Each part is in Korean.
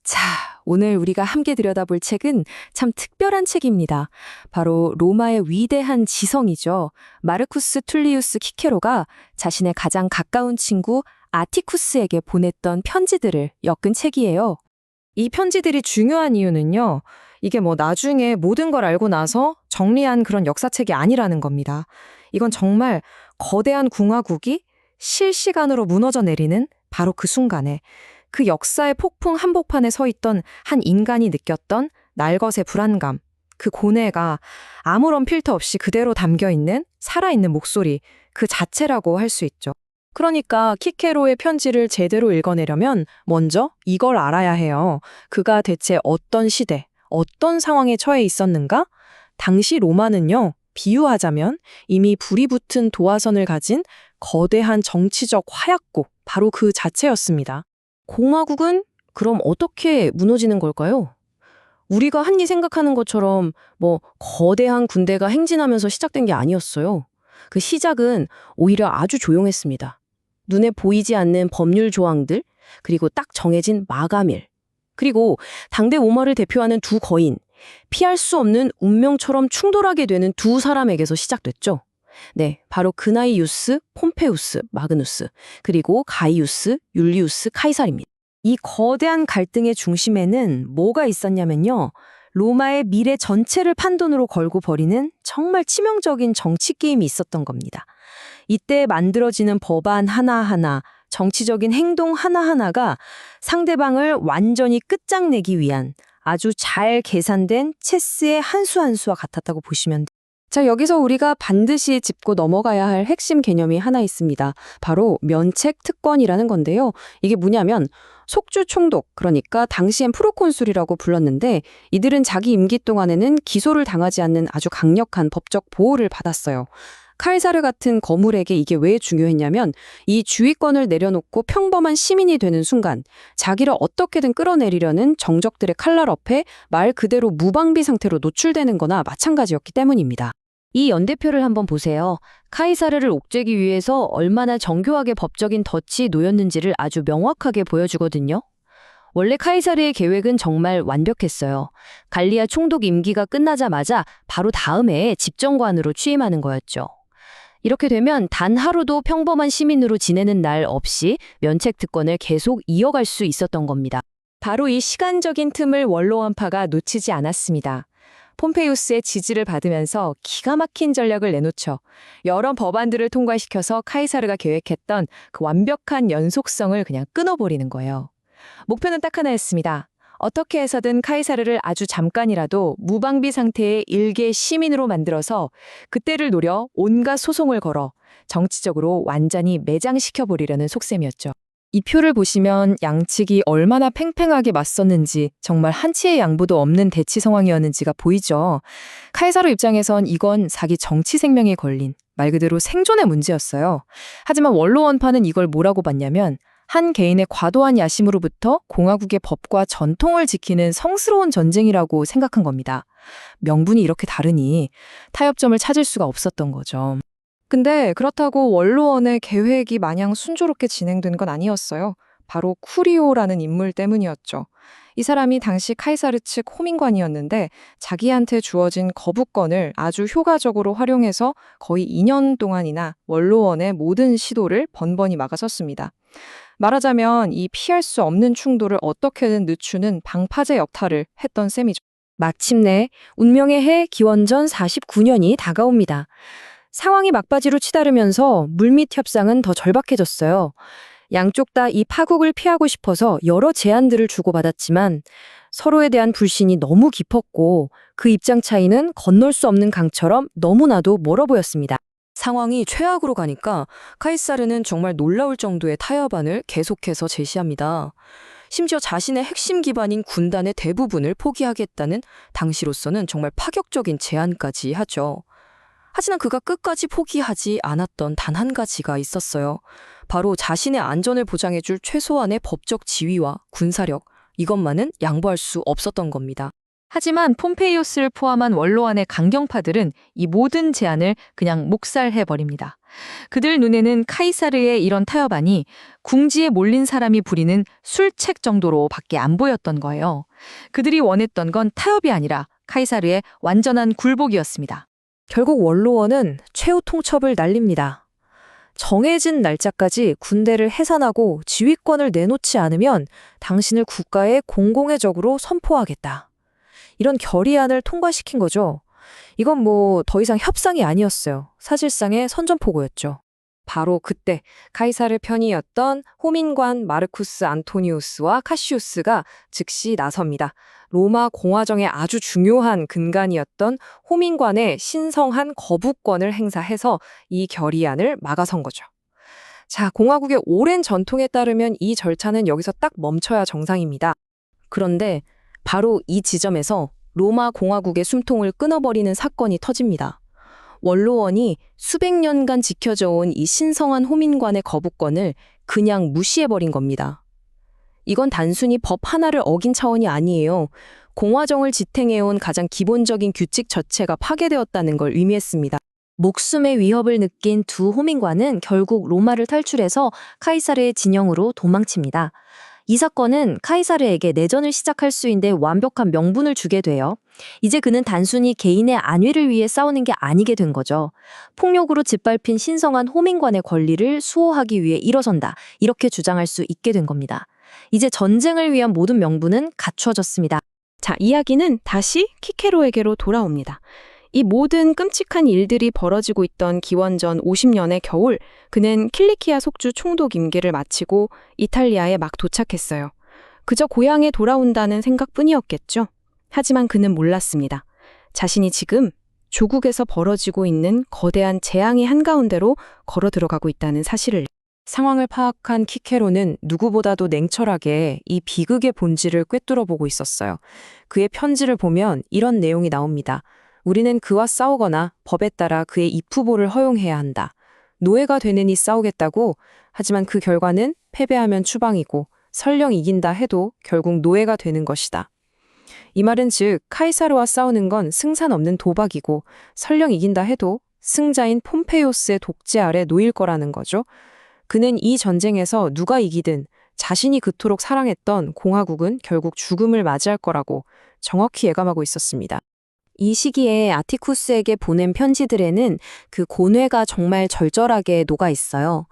자, 오늘 우리가 함께 들여다볼 책은 참 특별한 책입니다. 바로 로마의 위대한 지성이죠. 마르쿠스 툴리우스 키케로가 자신의 가장 가까운 친구 아티쿠스에게 보냈던 편지들을 엮은 책이에요. 이 편지들이 중요한 이유는요. 이게 나중에 모든 걸 알고 나서 정리한 그런 역사책이 아니라는 겁니다. 이건 정말 거대한 궁화국이 실시간으로 무너져 내리는 바로 그 순간에 그 역사의 폭풍 한복판에 서 있던 한 인간이 느꼈던 날것의 불안감, 그 고뇌가 아무런 필터 없이 그대로 담겨있는 살아있는 목소리, 그 자체라고 할 수 있죠. 그러니까 키케로의 편지를 제대로 읽어내려면 먼저 이걸 알아야 해요. 그가 대체 어떤 시대, 어떤 상황에 처해 있었는가? 당시 로마는요, 비유하자면 이미 불이 붙은 도화선을 가진 거대한 정치적 화약고, 바로 그 자체였습니다. 공화국은 그럼 어떻게 무너지는 걸까요? 우리가 흔히 생각하는 것처럼 거대한 군대가 행진하면서 시작된 게 아니었어요. 그 시작은 오히려 아주 조용했습니다. 눈에 보이지 않는 법률 조항들, 그리고 딱 정해진 마감일, 그리고 당대 로마를 대표하는 두 거인, 피할 수 없는 운명처럼 충돌하게 되는 두 사람에게서 시작됐죠. 네, 바로 그나이우스, 폼페우스, 마그누스, 그리고 가이우스, 율리우스, 카이사르입니다. 이 거대한 갈등의 중심에는 뭐가 있었냐면요. 로마의 미래 전체를 판돈으로 걸고 벌이는 정말 치명적인 정치 게임이 있었던 겁니다. 이때 만들어지는 법안 하나하나, 정치적인 행동 하나하나가 상대방을 완전히 끝장내기 위한 아주 잘 계산된 체스의 한 수 한 수와 같았다고 보시면 돼요. 자, 여기서 우리가 반드시 짚고 넘어가야 할 핵심 개념이 하나 있습니다. 바로 면책 특권이라는 건데요. 이게 뭐냐면 속주 총독, 그러니까 당시엔 프로콘술이라고 불렀는데 이들은 자기 임기 동안에는 기소를 당하지 않는 아주 강력한 법적 보호를 받았어요. 카이사르 같은 거물에게 이게 왜 중요했냐면 이 주위권을 내려놓고 평범한 시민이 되는 순간 자기를 어떻게든 끌어내리려는 정적들의 칼날 앞에 말 그대로 무방비 상태로 노출되는 거나 마찬가지였기 때문입니다. 이 연대표를 한번 보세요. 카이사르를 옥죄기 위해서 얼마나 정교하게 법적인 덫이 놓였는지를 아주 명확하게 보여주거든요. 원래 카이사르의 계획은 정말 완벽했어요. 갈리아 총독 임기가 끝나자마자 바로 다음 해에 집정관으로 취임하는 거였죠. 이렇게 되면 단 하루도 평범한 시민으로 지내는 날 없이 면책 특권을 계속 이어갈 수 있었던 겁니다. 바로 이 시간적인 틈을 원로원파가 놓치지 않았습니다. 폼페이우스의 지지를 받으면서 기가 막힌 전략을 내놓죠. 여러 법안들을 통과시켜서 카이사르가 계획했던 그 완벽한 연속성을 그냥 끊어버리는 거예요. 목표는 딱 하나였습니다. 어떻게 해서든 카이사르를 아주 잠깐이라도 무방비 상태의 일개 시민으로 만들어서 그때를 노려 온갖 소송을 걸어 정치적으로 완전히 매장시켜버리려는 속셈이었죠. 이 표를 보시면 양측이 얼마나 팽팽하게 맞섰는지, 정말 한치의 양보도 없는 대치 상황이었는지가 보이죠. 카이사르 입장에선 이건 자기 정치 생명에 걸린 말 그대로 생존의 문제였어요. 하지만 원로원파는 이걸 뭐라고 봤냐면 한 개인의 과도한 야심으로부터 공화국의 법과 전통을 지키는 성스러운 전쟁이라고 생각한 겁니다. 명분이 이렇게 다르니 타협점을 찾을 수가 없었던 거죠. 근데 그렇다고 원로원의 계획이 마냥 순조롭게 진행된 건 아니었어요. 바로 쿠리오라는 인물 때문이었죠. 이 사람이 당시 카이사르 측 호민관이었는데 자기한테 주어진 거부권을 아주 효과적으로 활용해서 거의 2년 동안이나 원로원의 모든 시도를 번번이 막아섰습니다. 말하자면 이 피할 수 없는 충돌을 어떻게든 늦추는 방파제 역할을 했던 셈이죠. 마침내 운명의 해 기원전 49년이 다가옵니다. 상황이 막바지로 치달으면서 물밑 협상은 더 절박해졌어요. 양쪽 다 이 파국을 피하고 싶어서 여러 제안들을 주고받았지만 서로에 대한 불신이 너무 깊었고 그 입장 차이는 건널 수 없는 강처럼 너무나도 멀어 보였습니다. 상황이 최악으로 가니까 카이사르는 정말 놀라울 정도의 타협안을 계속해서 제시합니다. 심지어 자신의 핵심 기반인 군단의 대부분을 포기하겠다는 당시로서는 정말 파격적인 제안까지 하죠. 하지만 그가 끝까지 포기하지 않았던 단 한 가지가 있었어요. 바로 자신의 안전을 보장해줄 최소한의 법적 지위와 군사력, 이것만은 양보할 수 없었던 겁니다. 하지만 폼페이오스를 포함한 원로안의 강경파들은 이 모든 제안을 그냥 묵살해버립니다. 그들 눈에는 카이사르의 이런 타협안이 궁지에 몰린 사람이 부리는 술책 정도로밖에 안 보였던 거예요. 그들이 원했던 건 타협이 아니라 카이사르의 완전한 굴복이었습니다. 결국 원로원은 최후 통첩을 날립니다. 정해진 날짜까지 군대를 해산하고 지휘권을 내놓지 않으면 당신을 국가의 공공의 적으로 선포하겠다. 이런 결의안을 통과시킨 거죠. 이건 뭐 더 이상 협상이 아니었어요. 사실상의 선전포고였죠. 바로 그때 카이사르 편이었던 호민관 마르쿠스 안토니우스와 카시우스가 즉시 나섭니다. 로마 공화정의 아주 중요한 근간이었던 호민관의 신성한 거부권을 행사해서 이 결의안을 막아선 거죠. 자, 공화국의 오랜 전통에 따르면 이 절차는 여기서 딱 멈춰야 정상입니다. 그런데 바로 이 지점에서 로마 공화국의 숨통을 끊어버리는 사건이 터집니다. 원로원이 수백 년간 지켜져 온 이 신성한 호민관의 거부권을 그냥 무시해버린 겁니다. 이건 단순히 법 하나를 어긴 차원이 아니에요. 공화정을 지탱해온 가장 기본적인 규칙 자체가 파괴되었다는 걸 의미했습니다. 목숨의 위협을 느낀 두 호민관은 결국 로마를 탈출해서 카이사르의 진영으로 도망칩니다. 이 사건은 카이사르에게 내전을 시작할 수 있는 완벽한 명분을 주게 돼요. 이제 그는 단순히 개인의 안위를 위해 싸우는 게 아니게 된 거죠. 폭력으로 짓밟힌 신성한 호민관의 권리를 수호하기 위해 일어선다. 이렇게 주장할 수 있게 된 겁니다. 이제 전쟁을 위한 모든 명분은 갖추어졌습니다. 자, 이야기는 다시 키케로에게로 돌아옵니다. 이 모든 끔찍한 일들이 벌어지고 있던 기원전 50년의 겨울, 그는 킬리키아 속주 총독 임기를 마치고 이탈리아에 막 도착했어요. 그저 고향에 돌아온다는 생각뿐이었겠죠. 하지만 그는 몰랐습니다. 자신이 지금 조국에서 벌어지고 있는 거대한 재앙의 한가운데로 걸어 들어가고 있다는 사실을. 상황을 파악한 키케로는 누구보다도 냉철하게 이 비극의 본질을 꿰뚫어보고 있었어요. 그의 편지를 보면 이런 내용이 나옵니다. 우리는 그와 싸우거나 법에 따라 그의 입후보를 허용해야 한다. 노예가 되느니 싸우겠다고. 하지만 그 결과는 패배하면 추방이고 설령 이긴다 해도 결국 노예가 되는 것이다. 이 말은 즉 카이사르와 싸우는 건 승산 없는 도박이고 설령 이긴다 해도 승자인 폼페이오스의 독재 아래 놓일 거라는 거죠. 그는 이 전쟁에서 누가 이기든 자신이 그토록 사랑했던 공화국은 결국 죽음을 맞이할 거라고 정확히 예감하고 있었습니다. 이 시기에 아티쿠스에게 보낸 편지들에는 그 고뇌가 정말 절절하게 녹아 있어요.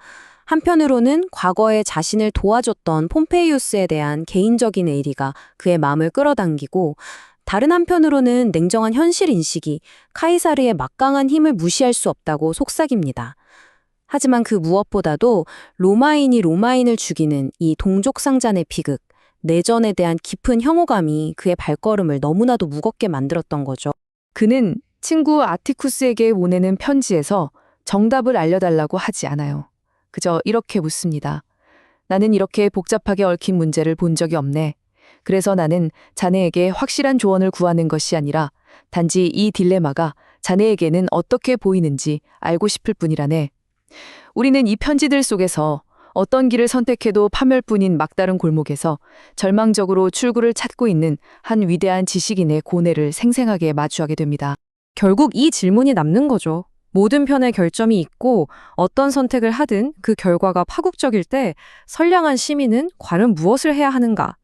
한편으로는 과거에 자신을 도와줬던 폼페이우스에 대한 개인적인 애리가 그의 마음을 끌어당기고, 다른 한편으로는 냉정한 현실 인식이 카이사르의 막강한 힘을 무시할 수 없다고 속삭입니다. 하지만 그 무엇보다도 로마인이 로마인을 죽이는 이 동족상잔의 비극, 내전에 대한 깊은 혐오감이 그의 발걸음을 너무나도 무겁게 만들었던 거죠. 그는 친구 아티쿠스에게 보내는 편지에서 정답을 알려달라고 하지 않아요. 그저 이렇게 묻습니다. 나는 이렇게 복잡하게 얽힌 문제를 본 적이 없네. 그래서 나는 자네에게 확실한 조언을 구하는 것이 아니라 단지 이 딜레마가 자네에게는 어떻게 보이는지 알고 싶을 뿐이라네. 우리는 이 편지들 속에서 어떤 길을 선택해도 파멸뿐인 막다른 골목에서 절망적으로 출구를 찾고 있는 한 위대한 지식인의 고뇌를 생생하게 마주하게 됩니다. 결국 이 질문이 남는 거죠. 모든 편의 결점이 있고 어떤 선택을 하든 그 결과가 파국적일 때 선량한 시민은 과연 무엇을 해야 하는가?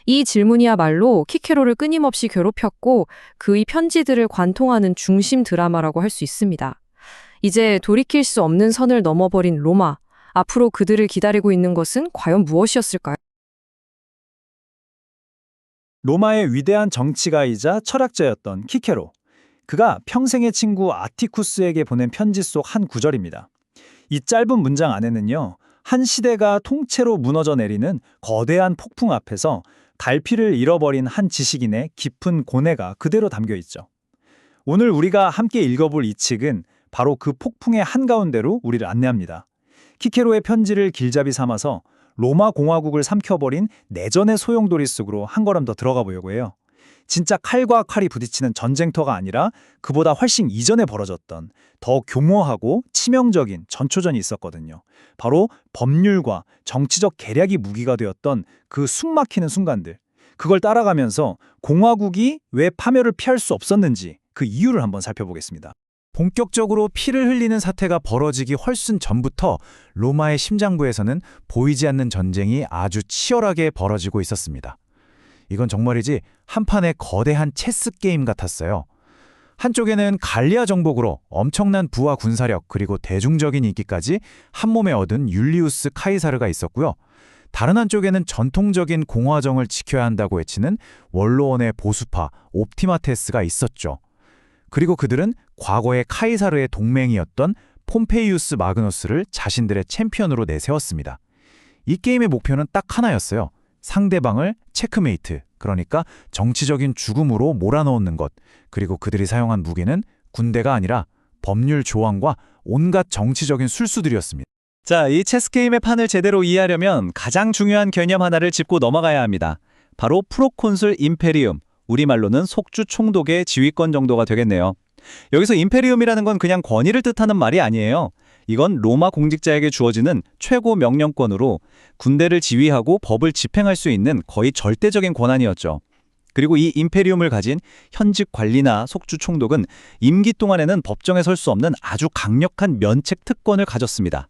이 질문이야말로 키케로를 끊임없이 괴롭혔고 그의 편지들을 관통하는 중심 드라마라고 할 수 있습니다. 이제 돌이킬 수 없는 선을 넘어버린 로마. 앞으로 그들을 기다리고 있는 것은 과연 무엇이었을까요? 로마의 위대한 정치가이자 철학자였던 키케로. 그가 평생의 친구 아티쿠스에게 보낸 편지 속 한 구절입니다. 이 짧은 문장 안에는요, 한 시대가 통째로 무너져 내리는 거대한 폭풍 앞에서 갈피를 잃어버린 한 지식인의 깊은 고뇌가 그대로 담겨 있죠. 오늘 우리가 함께 읽어볼 이 책은 바로 그 폭풍의 한가운데로 우리를 안내합니다. 키케로의 편지를 길잡이 삼아서 로마 공화국을 삼켜버린 내전의 소용돌이 속으로 한 걸음 더 들어가 보려고 해요. 진짜 칼과 칼이 부딪히는 전쟁터가 아니라 그보다 훨씬 이전에 벌어졌던 더 교모하고 치명적인 전초전이 있었거든요. 바로 법률과 정치적 계략이 무기가 되었던 그 숨막히는 순간들. 그걸 따라가면서 공화국이 왜 파멸을 피할 수 없었는지 그 이유를 한번 살펴보겠습니다. 본격적으로 피를 흘리는 사태가 벌어지기 훨씬 전부터 로마의 심장부에서는 보이지 않는 전쟁이 아주 치열하게 벌어지고 있었습니다. 이건 정말이지 한판의 거대한 체스 게임 같았어요. 한쪽에는 갈리아 정복으로 엄청난 부와 군사력 그리고 대중적인 인기까지 한몸에 얻은 율리우스 카이사르가 있었고요. 다른 한쪽에는 전통적인 공화정을 지켜야 한다고 외치는 원로원의 보수파 옵티마테스가 있었죠. 그리고 그들은 과거의 카이사르의 동맹이었던 폼페이우스 마그누스를 자신들의 챔피언으로 내세웠습니다. 이 게임의 목표는 딱 하나였어요. 상대방을 체크메이트, 그러니까 정치적인 죽음으로 몰아넣는 것, 그리고 그들이 사용한 무기는 군대가 아니라 법률 조항과 온갖 정치적인 술수들이었습니다. 자, 이 체스 게임의 판을 제대로 이해하려면 가장 중요한 개념 하나를 짚고 넘어가야 합니다. 바로 프로콘술 임페리움, 우리말로는 속주 총독의 지휘권 정도가 되겠네요. 여기서 임페리움이라는 건 그냥 권위를 뜻하는 말이 아니에요. 이건 로마 공직자에게 주어지는 최고 명령권으로 군대를 지휘하고 법을 집행할 수 있는 거의 절대적인 권한이었죠. 그리고 이 임페리움을 가진 현직 관리나 속주 총독은 임기 동안에는 법정에 설 수 없는 아주 강력한 면책 특권을 가졌습니다.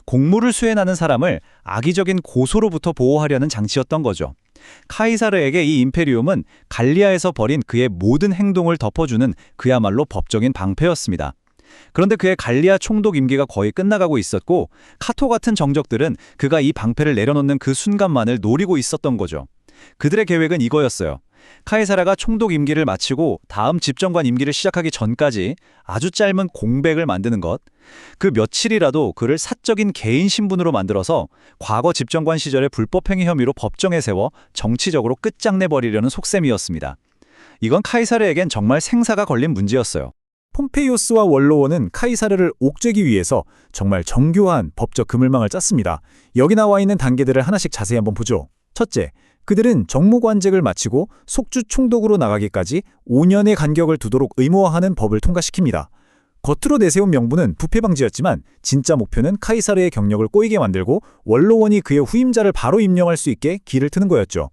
공무를 수행하는 사람을 악의적인 고소로부터 보호하려는 장치였던 거죠. 카이사르에게 이 임페리움은 갈리아에서 벌인 그의 모든 행동을 덮어주는 그야말로 법적인 방패였습니다. 그런데 그의 갈리아 총독 임기가 거의 끝나가고 있었고 카토 같은 정적들은 그가 이 방패를 내려놓는 그 순간만을 노리고 있었던 거죠. 그들의 계획은 이거였어요. 카이사르가 총독 임기를 마치고 다음 집정관 임기를 시작하기 전까지 아주 짧은 공백을 만드는 것, 그 며칠이라도 그를 사적인 개인 신분으로 만들어서 과거 집정관 시절의 불법행위 혐의로 법정에 세워 정치적으로 끝장내버리려는 속셈이었습니다. 이건 카이사르에겐 정말 생사가 걸린 문제였어요. 폼페이오스와 원로원은 카이사르를 옥죄기 위해서 정말 정교한 법적 그물망을 짰습니다. 여기 나와 있는 단계들을 하나씩 자세히 한번 보죠. 첫째, 그들은 정무관직을 마치고 속주 총독으로 나가기까지 5년의 간격을 두도록 의무화하는 법을 통과시킵니다. 겉으로 내세운 명분은 부패 방지였지만 진짜 목표는 카이사르의 경력을 꼬이게 만들고 원로원이 그의 후임자를 바로 임명할 수 있게 길을 트는 거였죠.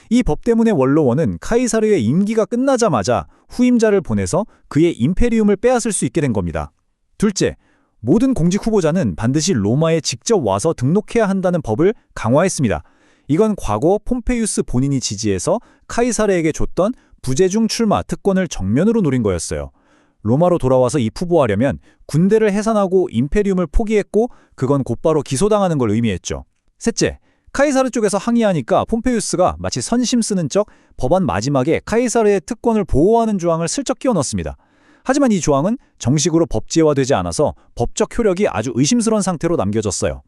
이 법 때문에 원로원은 카이사르의 임기가 끝나자마자 후임자를 보내서 그의 임페리움을 빼앗을 수 있게 된 겁니다. 둘째, 모든 공직 후보자는 반드시 로마에 직접 와서 등록해야 한다는 법을 강화했습니다. 이건 과거 폼페이우스 본인이 지지해서 카이사르에게 줬던 부재중 출마 특권을 정면으로 노린 거였어요. 로마로 돌아와서 입후보하려면 군대를 해산하고 임페리움을 포기했고 그건 곧바로 기소당하는 걸 의미했죠. 셋째, 카이사르 쪽에서 항의하니까 폼페이우스가 마치 선심 쓰는 척 법안 마지막에 카이사르의 특권을 보호하는 조항을 슬쩍 끼워 넣었습니다. 하지만 이 조항은 정식으로 법제화되지 않아서 법적 효력이 아주 의심스러운 상태로 남겨졌어요.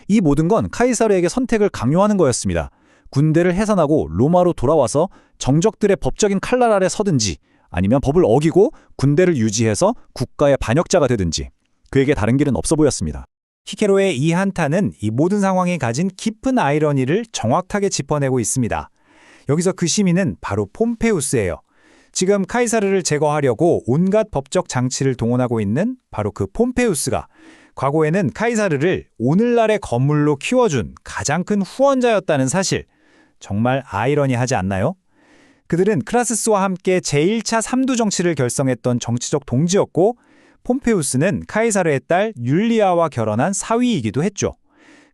이 모든 건 카이사르에게 선택을 강요하는 거였습니다. 군대를 해산하고 로마로 돌아와서 정적들의 법적인 칼날 아래 서든지 아니면 법을 어기고 군대를 유지해서 국가의 반역자가 되든지 그에게 다른 길은 없어 보였습니다. 키케로의 이 한탄은 이 모든 상황이 가진 깊은 아이러니를 정확하게 짚어내고 있습니다. 여기서 그 시민은 바로 폼페우스예요. 지금 카이사르를 제거하려고 온갖 법적 장치를 동원하고 있는 바로 그 폼페우스가 과거에는 카이사르를 오늘날의 건물로 키워준 가장 큰 후원자였다는 사실, 정말 아이러니하지 않나요? 그들은 크라스스와 함께 제1차 삼두 정치를 결성했던 정치적 동지였고 폼페우스는 카이사르의 딸 율리아와 결혼한 사위이기도 했죠.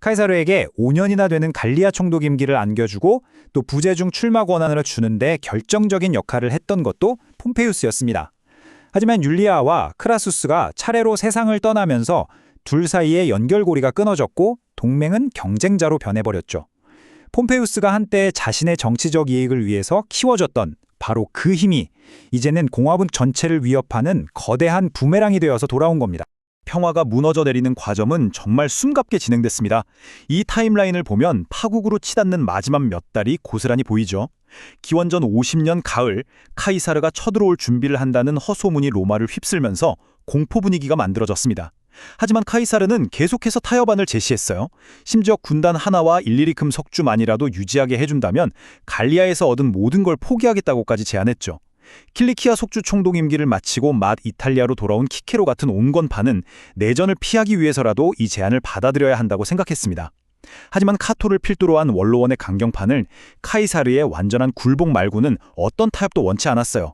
카이사르에게 5년이나 되는 갈리아 총독 임기를 안겨주고 또 부재중 출마 권한을 주는데 결정적인 역할을 했던 것도 폼페우스였습니다. 하지만 율리아와 크라수스가 차례로 세상을 떠나면서 둘 사이의 연결고리가 끊어졌고 동맹은 경쟁자로 변해버렸죠. 폼페우스가 한때 자신의 정치적 이익을 위해서 키워줬던 바로 그 힘이 이제는 공화국 전체를 위협하는 거대한 부메랑이 되어서 돌아온 겁니다. 평화가 무너져 내리는 과정은 정말 숨갑게 진행됐습니다. 이 타임라인을 보면 파국으로 치닫는 마지막 몇 달이 고스란히 보이죠. 기원전 50년 가을, 카이사르가 쳐들어올 준비를 한다는 허소문이 로마를 휩쓸면서 공포 분위기가 만들어졌습니다. 하지만 카이사르는 계속해서 타협안을 제시했어요. 심지어 군단 하나와 일리리큼 석주만이라도 유지하게 해준다면 갈리아에서 얻은 모든 걸 포기하겠다고까지 제안했죠. 킬리키아 속주 총독 임기를 마치고 막 이탈리아로 돌아온 키케로 같은 온건파는 내전을 피하기 위해서라도 이 제안을 받아들여야 한다고 생각했습니다. 하지만 카토를 필두로 한 원로원의 강경파는 카이사르의 완전한 굴복 말고는 어떤 타협도 원치 않았어요.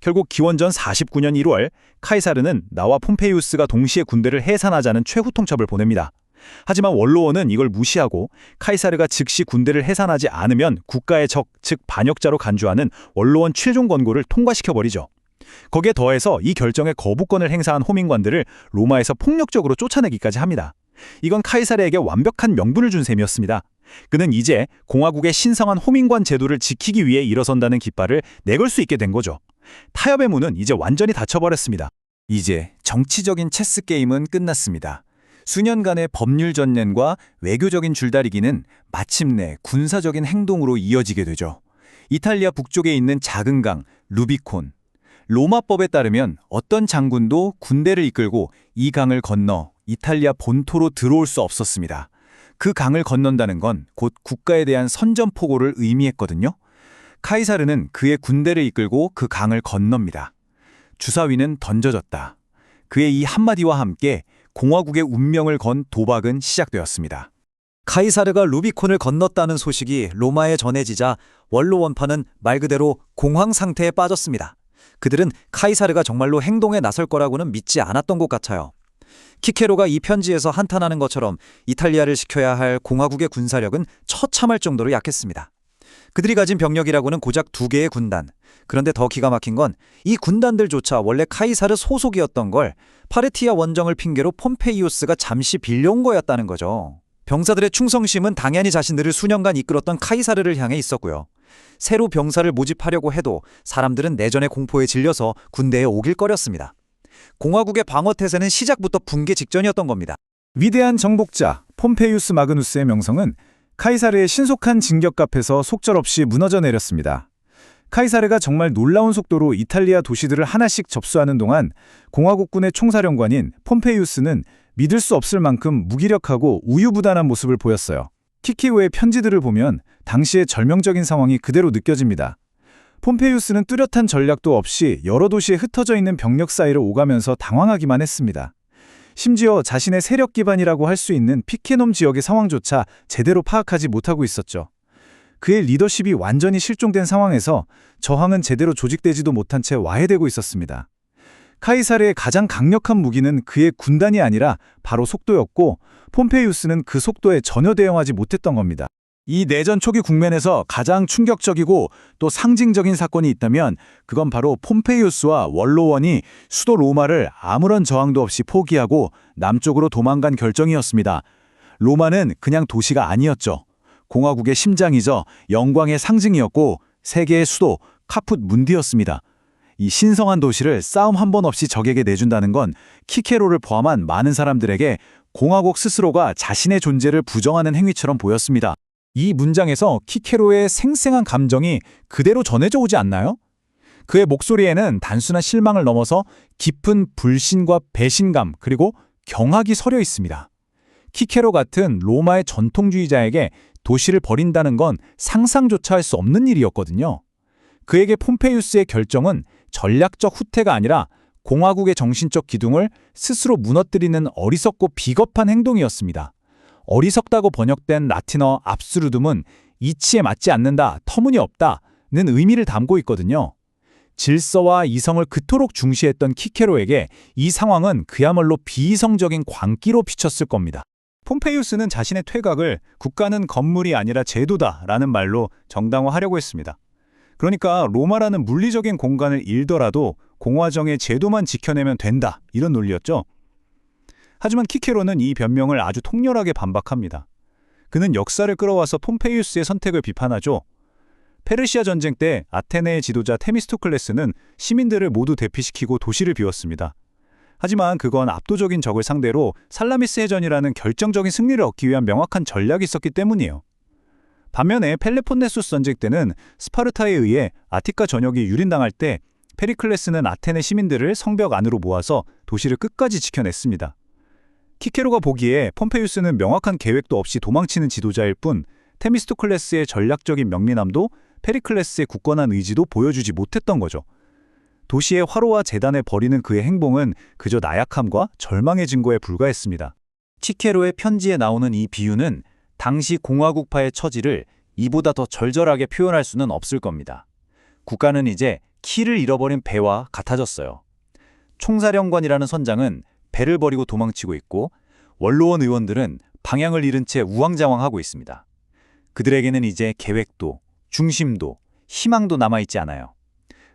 결국 기원전 49년 1월 카이사르는 나와 폼페이우스가 동시에 군대를 해산하자는 최후 통첩을 보냅니다. 하지만 원로원은 이걸 무시하고 카이사르가 즉시 군대를 해산하지 않으면 국가의 적, 즉 반역자로 간주하는 원로원 최종 권고를 통과시켜버리죠. 거기에 더해서 이 결정에 거부권을 행사한 호민관들을 로마에서 폭력적으로 쫓아내기까지 합니다. 이건 카이사르에게 완벽한 명분을 준 셈이었습니다. 그는 이제 공화국의 신성한 호민관 제도를 지키기 위해 일어선다는 깃발을 내걸 수 있게 된 거죠. 타협의 문은 이제 완전히 닫혀버렸습니다. 이제 정치적인 체스 게임은 끝났습니다. 수년간의 법률 전쟁과 외교적인 줄다리기는 마침내 군사적인 행동으로 이어지게 되죠. 이탈리아 북쪽에 있는 작은 강, 루비콘. 로마법에 따르면 어떤 장군도 군대를 이끌고 이 강을 건너 이탈리아 본토로 들어올 수 없었습니다. 그 강을 건넌다는 건 곧 국가에 대한 선전포고를 의미했거든요. 카이사르는 그의 군대를 이끌고 그 강을 건넙니다. 주사위는 던져졌다. 그의 이 한마디와 함께 공화국의 운명을 건 도박은 시작되었습니다. 카이사르가 루비콘을 건넜다는 소식이 로마에 전해지자 원로원파는 말 그대로 공황 상태에 빠졌습니다. 그들은 카이사르가 정말로 행동에 나설 거라고는 믿지 않았던 것 같아요. 키케로가 이 편지에서 한탄하는 것처럼 이탈리아를 지켜야 할 공화국의 군사력은 처참할 정도로 약했습니다. 그들이 가진 병력이라고는 고작 2개의 군단. 그런데 더 기가 막힌 건 이 군단들조차 원래 카이사르 소속이었던 걸 파르티아 원정을 핑계로 폼페이우스가 잠시 빌려온 거였다는 거죠. 병사들의 충성심은 당연히 자신들을 수년간 이끌었던 카이사르를 향해 있었고요. 새로 병사를 모집하려고 해도 사람들은 내전의 공포에 질려서 군대에 오길거렸습니다. 공화국의 방어태세는 시작부터 붕괴 직전이었던 겁니다. 위대한 정복자 폼페이우스 마그누스의 명성은 카이사르의 신속한 진격 앞에서 속절없이 무너져 내렸습니다. 카이사르가 정말 놀라운 속도로 이탈리아 도시들을 하나씩 접수하는 동안 공화국군의 총사령관인 폼페이우스는 믿을 수 없을 만큼 무기력하고 우유부단한 모습을 보였어요. 키키오의 편지들을 보면 당시의 절명적인 상황이 그대로 느껴집니다. 폼페이우스는 뚜렷한 전략도 없이 여러 도시에 흩어져 있는 병력 사이를 오가면서 당황하기만 했습니다. 심지어 자신의 세력 기반이라고 할 수 있는 피케놈 지역의 상황조차 제대로 파악하지 못하고 있었죠. 그의 리더십이 완전히 실종된 상황에서 저항은 제대로 조직되지도 못한 채 와해되고 있었습니다. 카이사르의 가장 강력한 무기는 그의 군단이 아니라 바로 속도였고 폼페이우스는 그 속도에 전혀 대응하지 못했던 겁니다. 이 내전 초기 국면에서 가장 충격적이고 또 상징적인 사건이 있다면 그건 바로 폼페이우스와 원로원이 수도 로마를 아무런 저항도 없이 포기하고 남쪽으로 도망간 결정이었습니다. 로마는 그냥 도시가 아니었죠. 공화국의 심장이죠. 영광의 상징이었고 세계의 수도 카풋 문디였습니다. 이 신성한 도시를 싸움 한 번 없이 적에게 내준다는 건 키케로를 포함한 많은 사람들에게 공화국 스스로가 자신의 존재를 부정하는 행위처럼 보였습니다. 이 문장에서 키케로의 생생한 감정이 그대로 전해져 오지 않나요? 그의 목소리에는 단순한 실망을 넘어서 깊은 불신과 배신감 그리고 경악이 서려 있습니다. 키케로 같은 로마의 전통주의자에게 도시를 버린다는 건 상상조차 할 수 없는 일이었거든요. 그에게 폼페이우스의 결정은 전략적 후퇴가 아니라 공화국의 정신적 기둥을 스스로 무너뜨리는 어리석고 비겁한 행동이었습니다. 어리석다고 번역된 라틴어 압수르둠은 이치에 맞지 않는다, 터무니없다는 의미를 담고 있거든요. 질서와 이성을 그토록 중시했던 키케로에게 이 상황은 그야말로 비이성적인 광기로 비쳤을 겁니다. 폼페이우스는 자신의 퇴각을 국가는 건물이 아니라 제도다라는 말로 정당화하려고 했습니다. 그러니까 로마라는 물리적인 공간을 잃더라도 공화정의 제도만 지켜내면 된다, 이런 논리였죠. 하지만 키케로는 이 변명을 아주 통렬하게 반박합니다. 그는 역사를 끌어와서 폼페이우스의 선택을 비판하죠. 페르시아 전쟁 때 아테네의 지도자 테미스토클레스는 시민들을 모두 대피시키고 도시를 비웠습니다. 하지만 그건 압도적인 적을 상대로 살라미스 해전이라는 결정적인 승리를 얻기 위한 명확한 전략이 있었기 때문이에요. 반면에 펠레폰네소스 전쟁 때는 스파르타에 의해 아티카 전역이 유린당할 때 페리클레스는 아테네 시민들을 성벽 안으로 모아서 도시를 끝까지 지켜냈습니다. 키케로가 보기에 폼페이우스는 명확한 계획도 없이 도망치는 지도자일 뿐 테미스토클레스의 전략적인 명리남도 페리클레스의 굳건한 의지도 보여주지 못했던 거죠. 도시의 화로와 재단을 버리는 그의 행동은 그저 나약함과 절망의 증거에 불과했습니다. 키케로의 편지에 나오는 이 비유는 당시 공화국파의 처지를 이보다 더 절절하게 표현할 수는 없을 겁니다. 국가는 이제 키를 잃어버린 배와 같아졌어요. 총사령관이라는 선장은 배를 버리고 도망치고 있고 원로원 의원들은 방향을 잃은 채 우왕좌왕하고 있습니다. 그들에게는 이제 계획도, 중심도, 희망도 남아있지 않아요.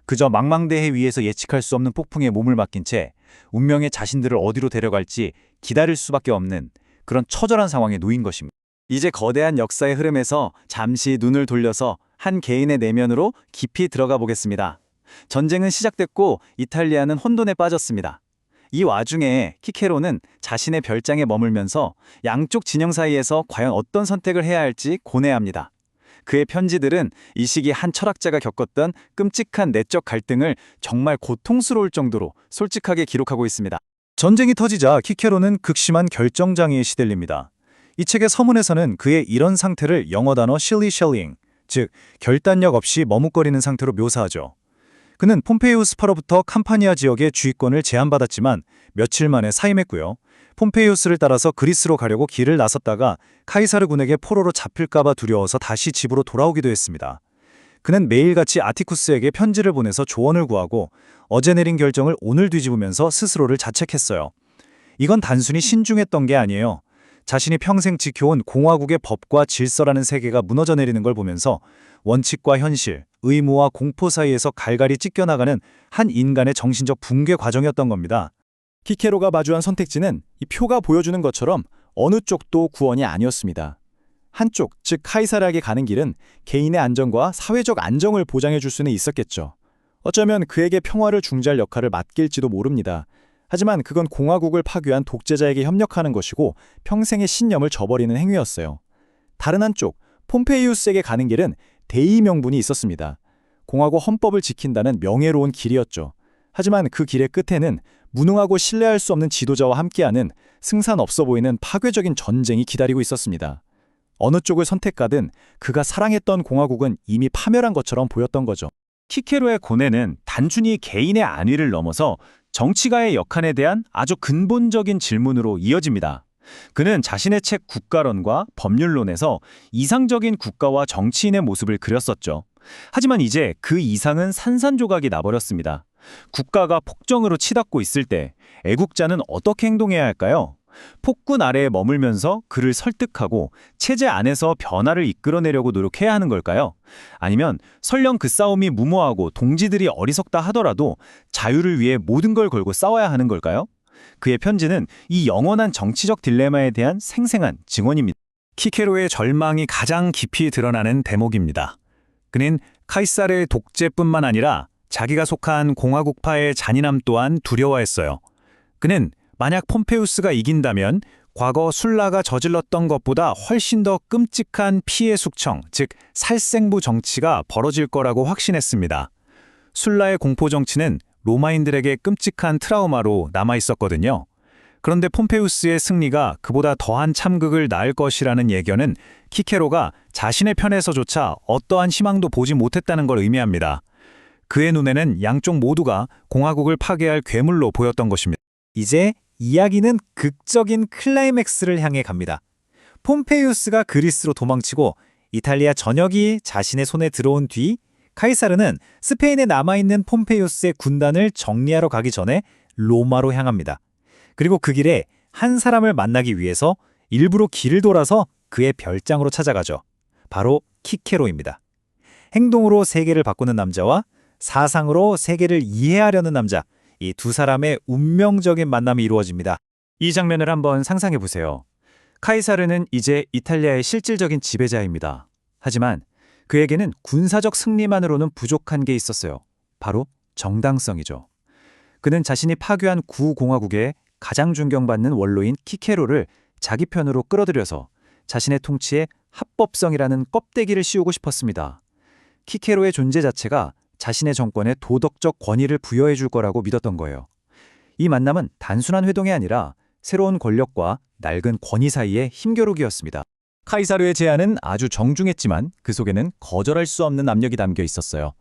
그저 망망대해 위에서 예측할 수 없는 폭풍에 몸을 맡긴 채 운명의 자신들을 어디로 데려갈지 기다릴 수밖에 없는 그런 처절한 상황에 놓인 것입니다. 이제 거대한 역사의 흐름에서 잠시 눈을 돌려서 한 개인의 내면으로 깊이 들어가 보겠습니다. 전쟁은 시작됐고 이탈리아는 혼돈에 빠졌습니다. 이 와중에 키케로는 자신의 별장에 머물면서 양쪽 진영 사이에서 과연 어떤 선택을 해야 할지 고뇌합니다. 그의 편지들은 이 시기 한 철학자가 겪었던 끔찍한 내적 갈등을 정말 고통스러울 정도로 솔직하게 기록하고 있습니다. 전쟁이 터지자 키케로는 극심한 결정장애에 시달립니다. 이 책의 서문에서는 그의 이런 상태를 영어 단어 실리셜링, 즉 결단력 없이 머뭇거리는 상태로 묘사하죠. 그는 폼페이우 스파로부터 캄파니아 지역의 주의권을 제안받았지만 며칠 만에 사임했고요. 폼페이우스를 따라서 그리스로 가려고 길을 나섰다가 카이사르 군에게 포로로 잡힐까봐 두려워서 다시 집으로 돌아오기도 했습니다. 그는 매일같이 아티쿠스에게 편지를 보내서 조언을 구하고 어제 내린 결정을 오늘 뒤집으면서 스스로를 자책했어요. 이건 단순히 신중했던 게 아니에요. 자신이 평생 지켜온 공화국의 법과 질서라는 세계가 무너져 내리는 걸 보면서 원칙과 현실, 의무와 공포 사이에서 갈갈이 찢겨나가는 한 인간의 정신적 붕괴 과정이었던 겁니다. 키케로가 마주한 선택지는 이 표가 보여주는 것처럼 어느 쪽도 구원이 아니었습니다. 한쪽, 즉 카이사르에게 가는 길은 개인의 안전과 사회적 안정을 보장해 줄 수는 있었겠죠. 어쩌면 그에게 평화를 중재할 역할을 맡길지도 모릅니다. 하지만 그건 공화국을 파괴한 독재자에게 협력하는 것이고 평생의 신념을 저버리는 행위였어요. 다른 한쪽, 폼페이우스에게 가는 길은 대의 명분이 있었습니다. 공화국 헌법을 지킨다는 명예로운 길이었죠. 하지만 그 길의 끝에는 무능하고 신뢰할 수 없는 지도자와 함께하는 승산 없어 보이는 파괴적인 전쟁이 기다리고 있었습니다. 어느 쪽을 선택하든 그가 사랑했던 공화국은 이미 파멸한 것처럼 보였던 거죠. 키케로의 고뇌는 단순히 개인의 안위를 넘어서 정치가의 역할에 대한 아주 근본적인 질문으로 이어집니다. 그는 자신의 책 국가론과 법률론에서 이상적인 국가와 정치인의 모습을 그렸었죠. 하지만 이제 그 이상은 산산조각이 나버렸습니다. 국가가 폭정으로 치닫고 있을 때 애국자는 어떻게 행동해야 할까요? 폭군 아래에 머물면서 그를 설득하고 체제 안에서 변화를 이끌어내려고 노력해야 하는 걸까요? 아니면 설령 그 싸움이 무모하고 동지들이 어리석다 하더라도 자유를 위해 모든 걸 걸고 싸워야 하는 걸까요? 그의 편지는 이 영원한 정치적 딜레마에 대한 생생한 증언입니다. 키케로의 절망이 가장 깊이 드러나는 대목입니다. 그는 카이사르의 독재뿐만 아니라 자기가 속한 공화국파의 잔인함 또한 두려워했어요. 그는 만약 폼페우스가 이긴다면 과거 술라가 저질렀던 것보다 훨씬 더 끔찍한 피해 숙청, 즉 살생부 정치가 벌어질 거라고 확신했습니다. 술라의 공포 정치는 로마인들에게 끔찍한 트라우마로 남아있었거든요. 그런데 폼페우스의 승리가 그보다 더한 참극을 낳을 것이라는 예견은 키케로가 자신의 편에서조차 어떠한 희망도 보지 못했다는 걸 의미합니다. 그의 눈에는 양쪽 모두가 공화국을 파괴할 괴물로 보였던 것입니다. 이제 이야기는 극적인 클라이맥스를 향해 갑니다. 폼페이우스가 그리스로 도망치고 이탈리아 전역이 자신의 손에 들어온 뒤 카이사르는 스페인에 남아있는 폼페이우스의 군단을 정리하러 가기 전에 로마로 향합니다. 그리고 그 길에 한 사람을 만나기 위해서 일부러 길을 돌아서 그의 별장으로 찾아가죠. 바로 키케로입니다. 행동으로 세계를 바꾸는 남자와 사상으로 세계를 이해하려는 남자, 이 두 사람의 운명적인 만남이 이루어집니다. 이 장면을 한번 상상해 보세요. 카이사르는 이제 이탈리아의 실질적인 지배자입니다. 하지만 그에게는 군사적 승리만으로는 부족한 게 있었어요. 바로 정당성이죠. 그는 자신이 파괴한 구공화국의 가장 존경받는 원로인 키케로를 자기 편으로 끌어들여서 자신의 통치에 합법성이라는 껍데기를 씌우고 싶었습니다. 키케로의 존재 자체가 자신의 정권에 도덕적 권위를 부여해 줄 거라고 믿었던 거예요. 이 만남은 단순한 회동이 아니라 새로운 권력과 낡은 권위 사이의 힘겨루기였습니다. 카이사르의 제안은 아주 정중했지만 그 속에는 거절할 수 없는 압력이 담겨 있었어요.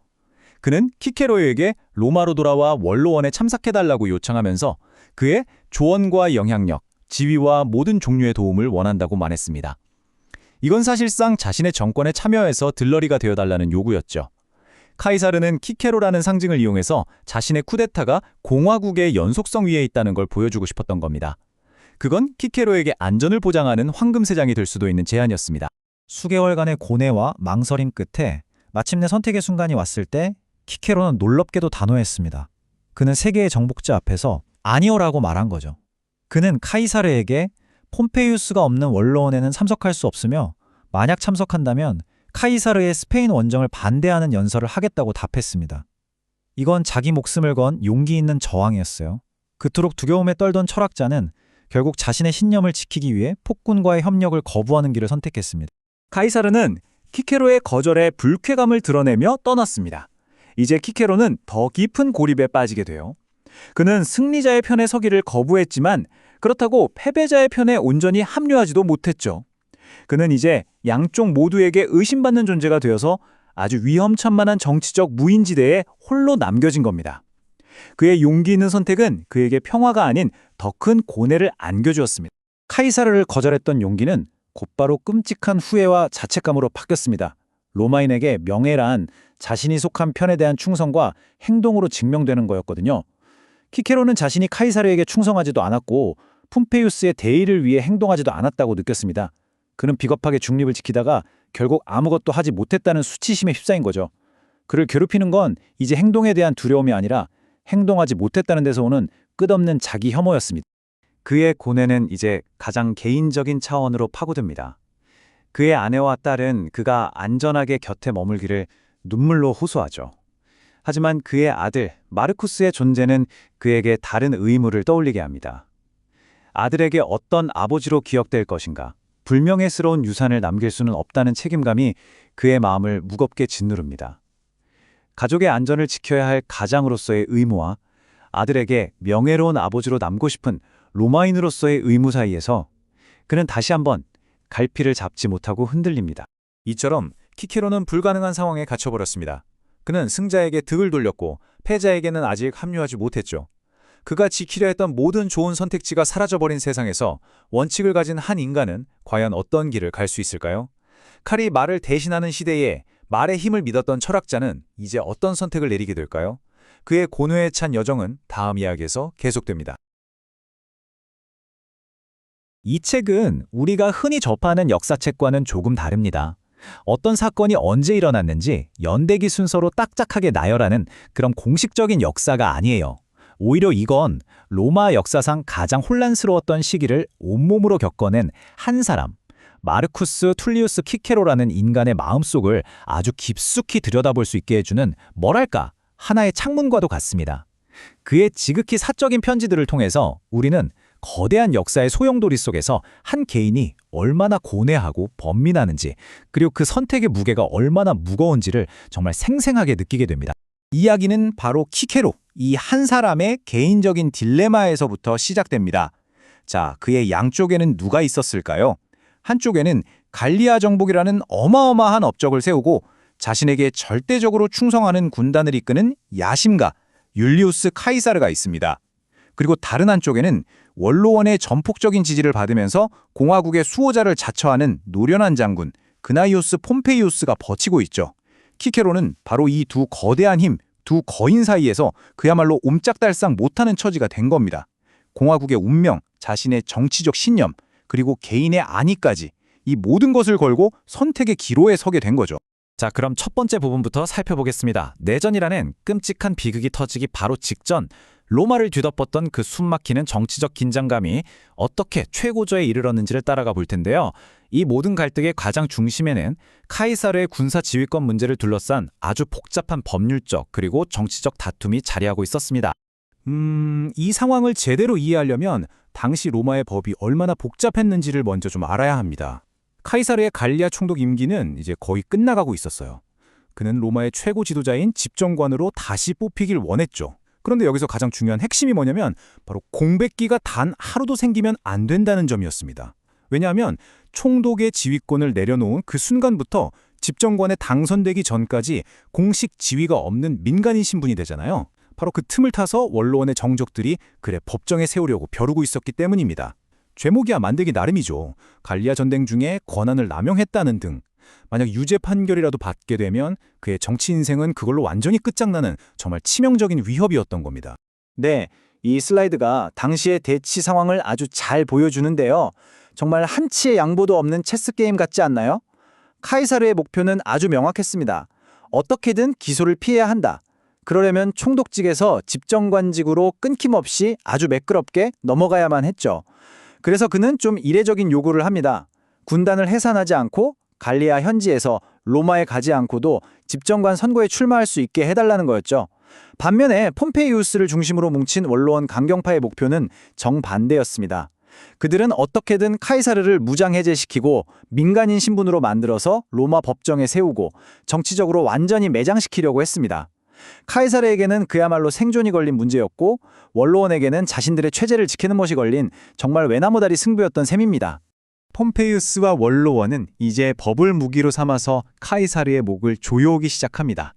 그는 키케로에게 로마로 돌아와 원로원에 참석해달라고 요청하면서 그의 조언과 영향력, 지위와 모든 종류의 도움을 원한다고 말했습니다. 이건 사실상 자신의 정권에 참여해서 들러리가 되어달라는 요구였죠. 카이사르는 키케로라는 상징을 이용해서 자신의 쿠데타가 공화국의 연속성 위에 있다는 걸 보여주고 싶었던 겁니다. 그건 키케로에게 안전을 보장하는 황금세장이 될 수도 있는 제안이었습니다. 수개월간의 고뇌와 망설임 끝에 마침내 선택의 순간이 왔을 때 키케로는 놀랍게도 단호했습니다. 그는 세계의 정복자 앞에서 아니오라고 말한 거죠. 그는 카이사르에게 폼페이우스가 없는 원로원에는 참석할 수 없으며 만약 참석한다면 카이사르의 스페인 원정을 반대하는 연설을 하겠다고 답했습니다. 이건 자기 목숨을 건 용기 있는 저항이었어요. 그토록 두려움에 떨던 철학자는 결국 자신의 신념을 지키기 위해 폭군과의 협력을 거부하는 길을 선택했습니다. 카이사르는 키케로의 거절에 불쾌감을 드러내며 떠났습니다. 이제 키케로는 더 깊은 고립에 빠지게 돼요. 그는 승리자의 편에 서기를 거부했지만 그렇다고 패배자의 편에 온전히 합류하지도 못했죠. 그는 이제 양쪽 모두에게 의심받는 존재가 되어서 아주 위험천만한 정치적 무인지대에 홀로 남겨진 겁니다. 그의 용기 있는 선택은 그에게 평화가 아닌 더 큰 고뇌를 안겨주었습니다. 카이사르를 거절했던 용기는 곧바로 끔찍한 후회와 자책감으로 바뀌었습니다. 로마인에게 명예란 자신이 속한 편에 대한 충성과 행동으로 증명되는 거였거든요. 키케로는 자신이 카이사르에게 충성하지도 않았고 폼페이우스의 대의를 위해 행동하지도 않았다고 느꼈습니다. 그는 비겁하게 중립을 지키다가 결국 아무것도 하지 못했다는 수치심에 휩싸인 거죠. 그를 괴롭히는 건 이제 행동에 대한 두려움이 아니라 행동하지 못했다는 데서 오는 끝없는 자기 혐오였습니다. 그의 고뇌는 이제 가장 개인적인 차원으로 파고듭니다. 그의 아내와 딸은 그가 안전하게 곁에 머물기를 눈물로 호소하죠. 하지만 그의 아들 마르쿠스의 존재는 그에게 다른 의무를 떠올리게 합니다. 아들에게 어떤 아버지로 기억될 것인가, 불명예스러운 유산을 남길 수는 없다는 책임감이 그의 마음을 무겁게 짓누릅니다. 가족의 안전을 지켜야 할 가장으로서의 의무와 아들에게 명예로운 아버지로 남고 싶은 로마인으로서의 의무 사이에서 그는 다시 한번 갈피를 잡지 못하고 흔들립니다. 이처럼 키케로는 불가능한 상황에 갇혀버렸습니다. 그는 승자에게 득을 돌렸고 패자에게는 아직 합류하지 못했죠. 그가 지키려 했던 모든 좋은 선택지가 사라져버린 세상에서 원칙을 가진 한 인간은 과연 어떤 길을 갈 수 있을까요? 칼이 말을 대신하는 시대에 말의 힘을 믿었던 철학자는 이제 어떤 선택을 내리게 될까요? 그의 고뇌에 찬 여정은 다음 이야기에서 계속됩니다. 이 책은 우리가 흔히 접하는 역사책과는 조금 다릅니다. 어떤 사건이 언제 일어났는지 연대기 순서로 딱딱하게 나열하는 그런 공식적인 역사가 아니에요. 오히려 이건 로마 역사상 가장 혼란스러웠던 시기를 온몸으로 겪어낸 한 사람, 마르쿠스 툴리우스 키케로라는 인간의 마음속을 아주 깊숙이 들여다볼 수 있게 해주는 뭐랄까 하나의 창문과도 같습니다. 그의 지극히 사적인 편지들을 통해서 우리는 거대한 역사의 소용돌이 속에서 한 개인이 얼마나 고뇌하고 번민하는지, 그리고 그 선택의 무게가 얼마나 무거운지를 정말 생생하게 느끼게 됩니다. 이야기는 바로 키케로, 이 한 사람의 개인적인 딜레마에서부터 시작됩니다. 자, 그의 양쪽에는 누가 있었을까요? 한쪽에는 갈리아 정복이라는 어마어마한 업적을 세우고 자신에게 절대적으로 충성하는 군단을 이끄는 야심가 율리우스 카이사르가 있습니다. 그리고 다른 한쪽에는 원로원의 전폭적인 지지를 받으면서 공화국의 수호자를 자처하는 노련한 장군 그나이우스 폼페이우스가 버티고 있죠. 키케로는 바로 이 두 거대한 힘, 두 거인 사이에서 그야말로 옴짝달싹 못하는 처지가 된 겁니다. 공화국의 운명, 자신의 정치적 신념, 그리고 개인의 안위까지 이 모든 것을 걸고 선택의 기로에 서게 된 거죠. 자, 그럼 첫 번째 부분부터 살펴보겠습니다. 내전이라는 끔찍한 비극이 터지기 바로 직전 로마를 뒤덮었던 그 숨막히는 정치적 긴장감이 어떻게 최고조에 이르렀는지를 따라가 볼 텐데요. 이 모든 갈등의 가장 중심에는 카이사르의 군사 지휘권 문제를 둘러싼 아주 복잡한 법률적 그리고 정치적 다툼이 자리하고 있었습니다. 이 상황을 제대로 이해하려면 당시 로마의 법이 얼마나 복잡했는지를 먼저 좀 알아야 합니다. 카이사르의 갈리아 총독 임기는 이제 거의 끝나가고 있었어요. 그는 로마의 최고 지도자인 집정관으로 다시 뽑히길 원했죠. 그런데 여기서 가장 중요한 핵심이 뭐냐면 바로 공백기가 단 하루도 생기면 안 된다는 점이었습니다. 왜냐하면 총독의 지휘권을 내려놓은 그 순간부터 집정관에 당선되기 전까지 공식 지위가 없는 민간인 신분이 되잖아요. 바로 그 틈을 타서 원로원의 정족들이 그래 법정에 세우려고 벼르고 있었기 때문입니다. 죄목이야 만들기 나름이죠. 갈리아 전쟁 중에 권한을 남용했다는 등. 만약 유죄 판결이라도 받게 되면 그의 정치 인생은 그걸로 완전히 끝장나는 정말 치명적인 위협이었던 겁니다. 네, 이 슬라이드가 당시의 대치 상황을 아주 잘 보여주는데요. 정말 한치의 양보도 없는 체스 게임 같지 않나요? 카이사르의 목표는 아주 명확했습니다. 어떻게든 기소를 피해야 한다. 그러려면 총독직에서 집정관직으로 끊김없이 아주 매끄럽게 넘어가야만 했죠. 그래서 그는 좀 이례적인 요구를 합니다. 군단을 해산하지 않고 갈리아 현지에서 로마에 가지 않고도 집정관 선거에 출마할 수 있게 해달라는 거였죠. 반면에 폼페이우스를 중심으로 뭉친 원로원 강경파의 목표는 정반대였습니다. 그들은 어떻게든 카이사르를 무장해제시키고 민간인 신분으로 만들어서 로마 법정에 세우고 정치적으로 완전히 매장시키려고 했습니다. 카이사르에게는 그야말로 생존이 걸린 문제였고 원로원에게는 자신들의 체제를 지키는 것이 걸린 정말 외나무다리 승부였던 셈입니다. 폼페이우스와 원로원은 이제 법을 무기로 삼아서 카이사르의 목을 조여오기 시작합니다.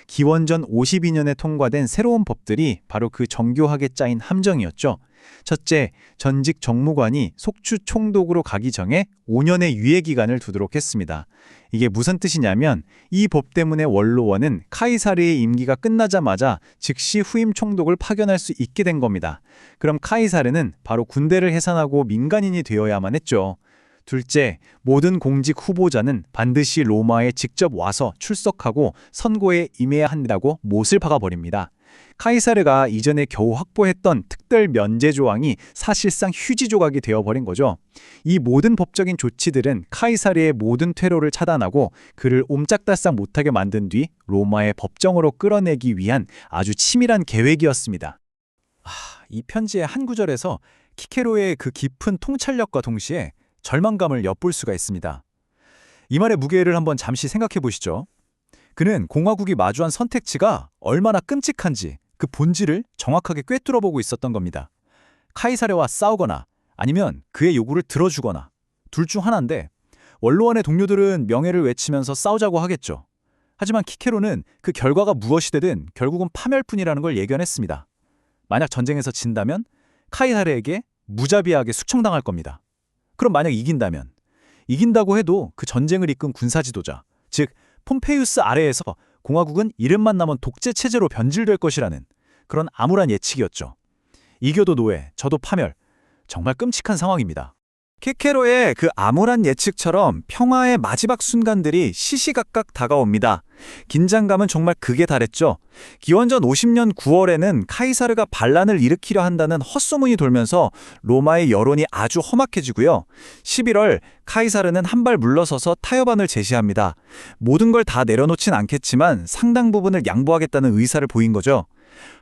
기원전 52년에 통과된 새로운 법들이 바로 그 정교하게 짜인 함정이었죠. 첫째, 전직 정무관이 속주 총독으로 가기 전에 5년의 유예 기간을 두도록 했습니다. 이게 무슨 뜻이냐면 이 법 때문에 원로원은 카이사르의 임기가 끝나자마자 즉시 후임 총독을 파견할 수 있게 된 겁니다. 그럼 카이사르는 바로 군대를 해산하고 민간인이 되어야만 했죠. 둘째, 모든 공직 후보자는 반드시 로마에 직접 와서 출석하고 선거에 임해야 한다고 못을 박아버립니다. 카이사르가 이전에 겨우 확보했던 특별 면제 조항이 사실상 휴지 조각이 되어버린 거죠. 이 모든 법적인 조치들은 카이사르의 모든 퇴로를 차단하고 그를 옴짝달싹 못하게 만든 뒤 로마의 법정으로 끌어내기 위한 아주 치밀한 계획이었습니다. 이 편지의 한 구절에서 키케로의 그 깊은 통찰력과 동시에 절망감을 엿볼 수가 있습니다. 이 말의 무게를 한번 잠시 생각해 보시죠. 그는 공화국이 마주한 선택지가 얼마나 끔찍한지 그 본질을 정확하게 꿰뚫어보고 있었던 겁니다. 카이사르와 싸우거나 아니면 그의 요구를 들어주거나 둘 중 하나인데 원로원의 동료들은 명예를 외치면서 싸우자고 하겠죠. 하지만 키케로는 그 결과가 무엇이 되든 결국은 파멸뿐이라는 걸 예견했습니다. 만약 전쟁에서 진다면 카이사르에게 무자비하게 숙청당할 겁니다. 그럼 만약 이긴다고 해도 그 전쟁을 이끈 군사지도자, 즉 폼페이우스 아래에서 공화국은 이름만 남은 독재 체제로 변질될 것이라는 그런 암울한 예측이었죠. 이겨도 노예, 져도 파멸. 정말 끔찍한 상황입니다. 키케로의 그 암울한 예측처럼 평화의 마지막 순간들이 시시각각 다가옵니다. 긴장감은 정말 극에 달했죠. 기원전 50년 9월에는 카이사르가 반란을 일으키려 한다는 헛소문이 돌면서 로마의 여론이 아주 험악해지고요. 11월 카이사르는 한 발 물러서서 타협안을 제시합니다. 모든 걸 다 내려놓진 않겠지만 상당 부분을 양보하겠다는 의사를 보인 거죠.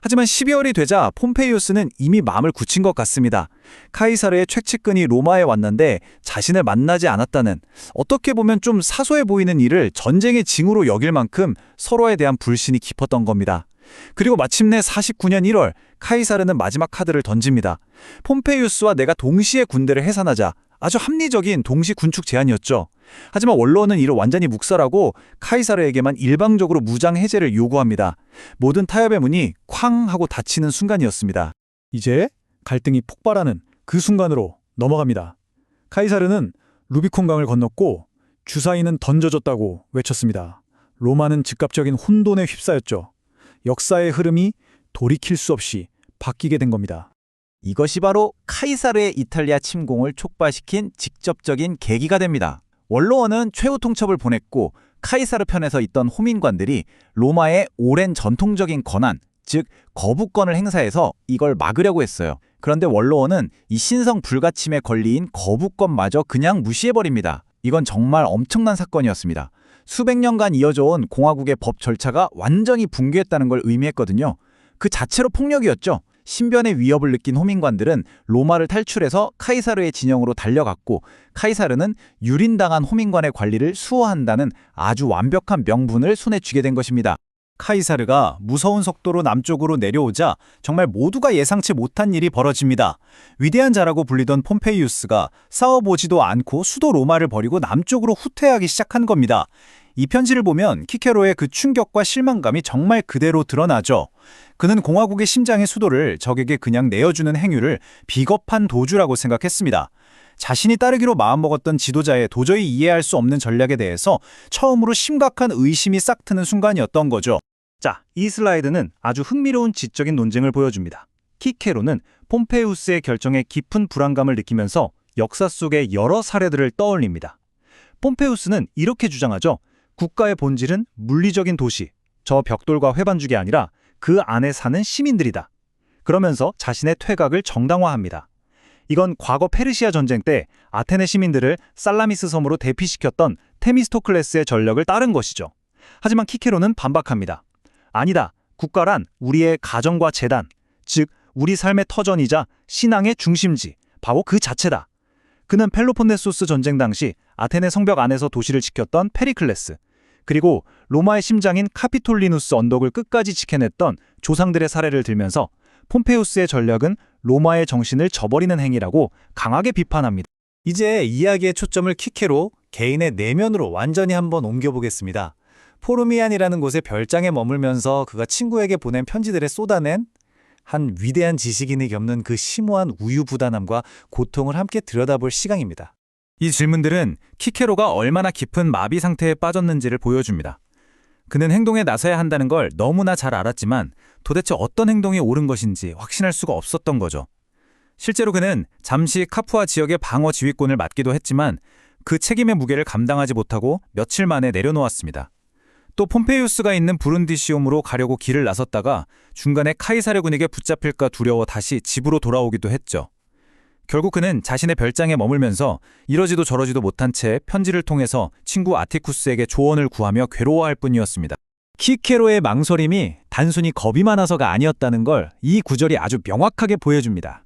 하지만 12월이 되자 폼페이우스는 이미 마음을 굳힌 것 같습니다. 카이사르의 최측근이 로마에 왔는데 자신을 만나지 않았다는 어떻게 보면 좀 사소해 보이는 일을 전쟁의 징후로 여길 만큼 서로에 대한 불신이 깊었던 겁니다. 그리고 마침내 49년 1월 카이사르는 마지막 카드를 던집니다. 폼페이우스와 내가 동시에 군대를 해산하자. 아주 합리적인 동시 군축 제안이었죠. 하지만 원로원은 이를 완전히 묵살하고 카이사르에게만 일방적으로 무장 해제를 요구합니다. 모든 타협의 문이 쾅 하고 닫히는 순간이었습니다. 이제 갈등이 폭발하는 그 순간으로 넘어갑니다. 카이사르는 루비콘강을 건넜고 주사위는 던져졌다고 외쳤습니다. 로마는 즉각적인 혼돈에 휩싸였죠. 역사의 흐름이 돌이킬 수 없이 바뀌게 된 겁니다. 이것이 바로 카이사르의 이탈리아 침공을 촉발시킨 직접적인 계기가 됩니다. 원로원은 최후 통첩을 보냈고 카이사르 편에서 있던 호민관들이 로마의 오랜 전통적인 권한, 즉 거부권을 행사해서 이걸 막으려고 했어요. 그런데 원로원은 이 신성 불가침의 권리인 거부권마저 그냥 무시해버립니다. 이건 정말 엄청난 사건이었습니다. 수백 년간 이어져온 공화국의 법 절차가 완전히 붕괴했다는 걸 의미했거든요. 그 자체로 폭력이었죠. 신변의 위협을 느낀 호민관들은 로마를 탈출해서 카이사르의 진영으로 달려갔고 카이사르는 유린당한 호민관의 관리를 수호한다는 아주 완벽한 명분을 손에 쥐게 된 것입니다. 카이사르가 무서운 속도로 남쪽으로 내려오자 정말 모두가 예상치 못한 일이 벌어집니다. 위대한 자라고 불리던 폼페이우스가 싸워보지도 않고 수도 로마를 버리고 남쪽으로 후퇴하기 시작한 겁니다. 이 편지를 보면 키케로의 그 충격과 실망감이 정말 그대로 드러나죠. 그는 공화국의 심장의 수도를 적에게 그냥 내어주는 행위를 비겁한 도주라고 생각했습니다. 자신이 따르기로 마음먹었던 지도자의 도저히 이해할 수 없는 전략에 대해서 처음으로 심각한 의심이 싹 트는 순간이었던 거죠. 자, 이 슬라이드는 아주 흥미로운 지적인 논쟁을 보여줍니다. 키케로는 폼페이우스의 결정에 깊은 불안감을 느끼면서 역사 속의 여러 사례들을 떠올립니다. 폼페이우스는 이렇게 주장하죠. 국가의 본질은 물리적인 도시, 저 벽돌과 회반죽이 아니라 그 안에 사는 시민들이다. 그러면서 자신의 퇴각을 정당화합니다. 이건 과거 페르시아 전쟁 때 아테네 시민들을 살라미스 섬으로 대피시켰던 테미스토클레스의 전력을 따른 것이죠. 하지만 키케로는 반박합니다. 아니다. 국가란 우리의 가정과 재단, 즉 우리 삶의 터전이자 신앙의 중심지, 바로 그 자체다. 그는 펠로폰네소스 전쟁 당시 아테네 성벽 안에서 도시를 지켰던 페리클레스, 그리고 로마의 심장인 카피톨리누스 언덕을 끝까지 지켜냈던 조상들의 사례를 들면서 폼페이우스의 전략은 로마의 정신을 저버리는 행위라고 강하게 비판합니다. 이제 이야기의 초점을 키케로 개인의 내면으로 완전히 한번 옮겨보겠습니다. 포르미안이라는 곳의 별장에 머물면서 그가 친구에게 보낸 편지들에 쏟아낸 한 위대한 지식인이 겪는 그 심오한 우유부단함과 고통을 함께 들여다볼 시간입니다. 이 질문들은 키케로가 얼마나 깊은 마비 상태에 빠졌는지를 보여줍니다. 그는 행동에 나서야 한다는 걸 너무나 잘 알았지만 도대체 어떤 행동이 옳은 것인지 확신할 수가 없었던 거죠. 실제로 그는 잠시 카푸아 지역의 방어 지휘권을 맡기도 했지만 그 책임의 무게를 감당하지 못하고 며칠 만에 내려놓았습니다. 또 폼페이우스가 있는 부룬디시움으로 가려고 길을 나섰다가 중간에 카이사르 군에게 붙잡힐까 두려워 다시 집으로 돌아오기도 했죠. 결국 그는 자신의 별장에 머물면서 이러지도 저러지도 못한 채 편지를 통해서 친구 아티쿠스에게 조언을 구하며 괴로워할 뿐이었습니다. 키케로의 망설임이 단순히 겁이 많아서가 아니었다는 걸 이 구절이 아주 명확하게 보여줍니다.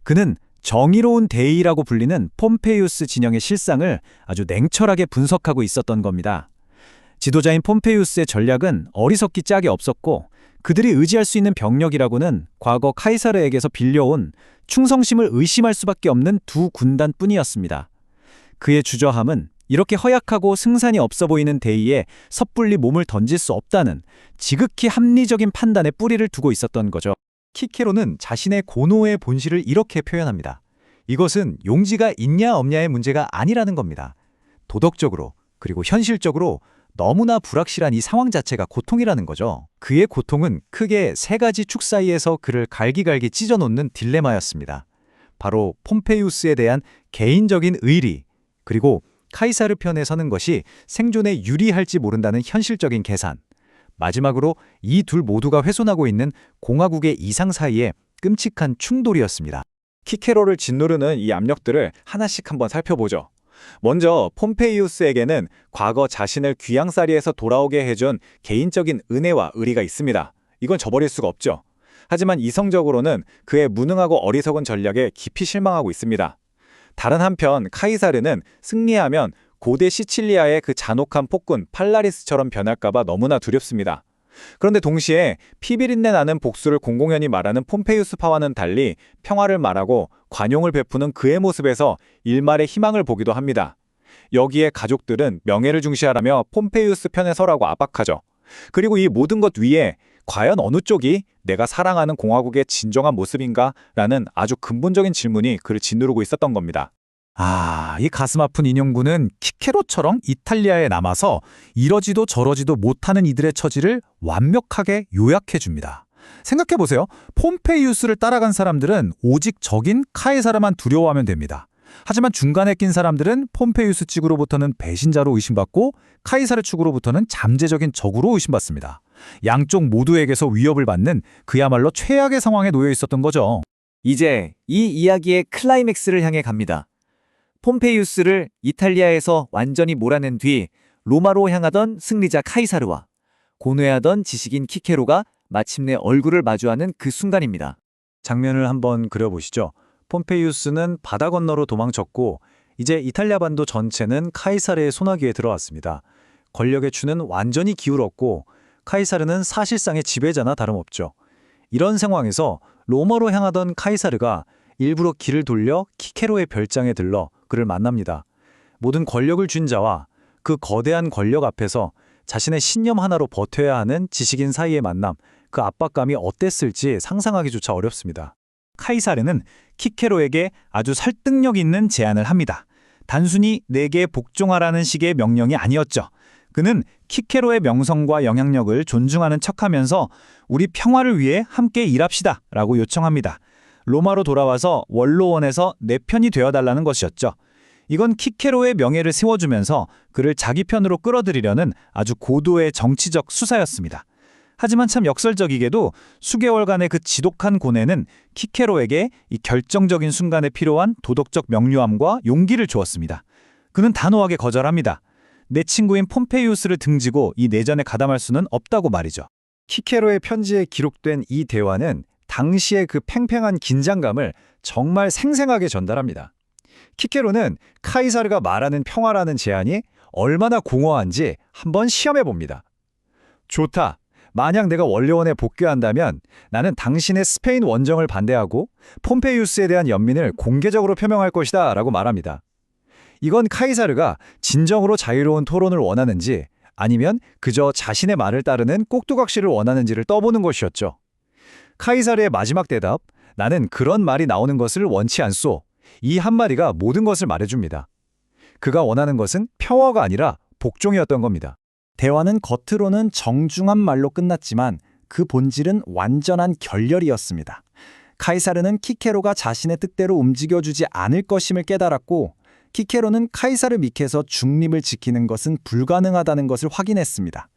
그는 정의로운 대의라고 불리는 폼페이우스 진영의 실상을 아주 냉철하게 분석하고 있었던 겁니다. 지도자인 폼페이우스의 전략은 어리석기 짝이 없었고 그들이 의지할 수 있는 병력이라고는 과거 카이사르에게서 빌려온 충성심을 의심할 수밖에 없는 두 군단뿐이었습니다. 그의 주저함은 이렇게 허약하고 승산이 없어 보이는 대의에 섣불리 몸을 던질 수 없다는 지극히 합리적인 판단에 뿌리를 두고 있었던 거죠. 키케로는 자신의 고노의 본질을 이렇게 표현합니다. 이것은 용지가 있냐 없냐의 문제가 아니라는 겁니다. 도덕적으로 그리고 현실적으로 너무나 불확실한 이 상황 자체가 고통이라는 거죠. 그의 고통은 크게 세 가지 축 사이에서 그를 갈기갈기 찢어놓는 딜레마였습니다. 바로 폼페이우스에 대한 개인적인 의리, 그리고 카이사르 편에 서는 것이 생존에 유리할지 모른다는 현실적인 계산, 마지막으로 이 둘 모두가 훼손하고 있는 공화국의 이상 사이의 끔찍한 충돌이었습니다. 키케로를 짓누르는 이 압력들을 하나씩 한번 살펴보죠. 먼저 폼페이우스에게는 과거 자신을 귀양살이에서 돌아오게 해준 개인적인 은혜와 의리가 있습니다. 이건 저버릴 수가 없죠. 하지만 이성적으로는 그의 무능하고 어리석은 전략에 깊이 실망하고 있습니다. 다른 한편 카이사르는 승리하면 고대 시칠리아의 그 잔혹한 폭군 팔라리스처럼 변할까봐 너무나 두렵습니다. 그런데 동시에 피비린내 나는 복수를 공공연히 말하는 폼페이우스파와는 달리 평화를 말하고 관용을 베푸는 그의 모습에서 일말의 희망을 보기도 합니다. 여기에 가족들은 명예를 중시하라며 폼페이우스 편에 서라고 압박하죠. 그리고 이 모든 것 위에 과연 어느 쪽이 내가 사랑하는 공화국의 진정한 모습인가? 라는 아주 근본적인 질문이 그를 짓누르고 있었던 겁니다. 이 가슴 아픈 인용구는 키케로처럼 이탈리아에 남아서 이러지도 저러지도 못하는 이들의 처지를 완벽하게 요약해줍니다. 생각해보세요. 폼페이우스를 따라간 사람들은 오직 적인 카이사르만 두려워하면 됩니다. 하지만 중간에 낀 사람들은 폼페이우스 측으로부터는 배신자로 의심받고 카이사르 측으로부터는 잠재적인 적으로 의심받습니다. 양쪽 모두에게서 위협을 받는 그야말로 최악의 상황에 놓여 있었던 거죠. 이제 이 이야기의 클라이맥스를 향해 갑니다. 폼페이우스를 이탈리아에서 완전히 몰아낸 뒤 로마로 향하던 승리자 카이사르와 고뇌하던 지식인 키케로가 마침내 얼굴을 마주하는 그 순간입니다. 장면을 한번 그려보시죠. 폼페이우스는 바다 건너로 도망쳤고 이제 이탈리아 반도 전체는 카이사르의 소나기에 들어왔습니다. 권력의 추는 완전히 기울었고 카이사르는 사실상의 지배자나 다름없죠. 이런 상황에서 로마로 향하던 카이사르가 일부러 길을 돌려 키케로의 별장에 들러 그를 만납니다. 모든 권력을 쥔 자와 그 거대한 권력 앞에서 자신의 신념 하나로 버텨야 하는 지식인 사이의 만남, 그 압박감이 어땠을지 상상하기조차 어렵습니다. 카이사르는 키케로에게 아주 설득력 있는 제안을 합니다. 단순히 내게 복종하라는 식의 명령이 아니었죠. 그는 키케로의 명성과 영향력을 존중하는 척하면서 우리 평화를 위해 함께 일합시다 라고 요청합니다. 로마로 돌아와서 원로원에서 내 편이 되어달라는 것이었죠. 이건 키케로의 명예를 세워주면서 그를 자기 편으로 끌어들이려는 아주 고도의 정치적 수사였습니다. 하지만 참 역설적이게도 수개월간의 그 지독한 고뇌는 키케로에게 이 결정적인 순간에 필요한 도덕적 명료함과 용기를 주었습니다. 그는 단호하게 거절합니다. 내 친구인 폼페이우스를 등지고 이 내전에 가담할 수는 없다고 말이죠. 키케로의 편지에 기록된 이 대화는 당시의 그 팽팽한 긴장감을 정말 생생하게 전달합니다. 키케로는 카이사르가 말하는 평화라는 제안이 얼마나 공허한지 한번 시험해 봅니다. 좋다. 만약 내가 원료원에 복귀한다면 나는 당신의 스페인 원정을 반대하고 폼페이우스에 대한 연민을 공개적으로 표명할 것이다 라고 말합니다. 이건 카이사르가 진정으로 자유로운 토론을 원하는지 아니면 그저 자신의 말을 따르는 꼭두각시를 원하는지를 떠보는 것이었죠. 카이사르의 마지막 대답, 나는 그런 말이 나오는 것을 원치 않소. 이 한마디가 모든 것을 말해줍니다. 그가 원하는 것은 평화가 아니라 복종이었던 겁니다. 대화는 겉으로는 정중한 말로 끝났지만 그 본질은 완전한 결렬이었습니다. 카이사르는 키케로가 자신의 뜻대로 움직여주지 않을 것임을 깨달았고 키케로는 카이사르 밑에서 중립을 지키는 것은 불가능하다는 것을 확인했습니다.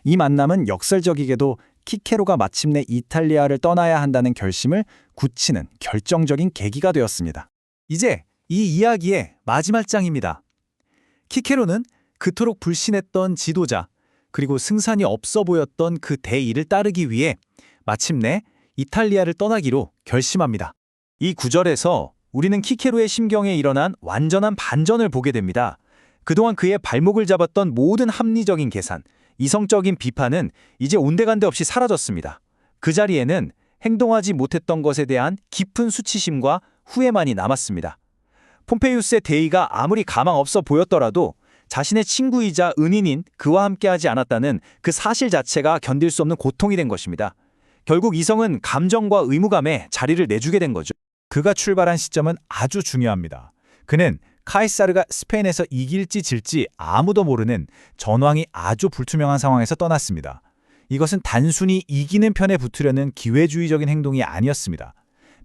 이 만남은 역설적이게도 키케로가 마침내 이탈리아를 떠나야 한다는 결심을 굳히는 결정적인 계기가 되었습니다. 이제 이 이야기의 마지막 장입니다. 키케로는 그토록 불신했던 지도자, 그리고 승산이 없어 보였던 그 대의를 따르기 위해 마침내 이탈리아를 떠나기로 결심합니다. 이 구절에서 우리는 키케로의 심경에 일어난 완전한 반전을 보게 됩니다. 그동안 그의 발목을 잡았던 모든 합리적인 계산, 이성적인 비판은 이제 온데간데 없이 사라졌습니다. 그 자리에는 행동하지 못했던 것에 대한 깊은 수치심과 후회만이 남았습니다. 폼페이우스의 대의가 아무리 가망 없어 보였더라도 자신의 친구이자 은인인 그와 함께하지 않았다는 그 사실 자체가 견딜 수 없는 고통이 된 것입니다. 결국 이성은 감정과 의무감에 자리를 내주게 된 거죠. 그가 출발한 시점은 아주 중요합니다. 그는 카이사르가 스페인에서 이길지 질지 아무도 모르는 전황이 아주 불투명한 상황에서 떠났습니다. 이것은 단순히 이기는 편에 붙으려는 기회주의적인 행동이 아니었습니다.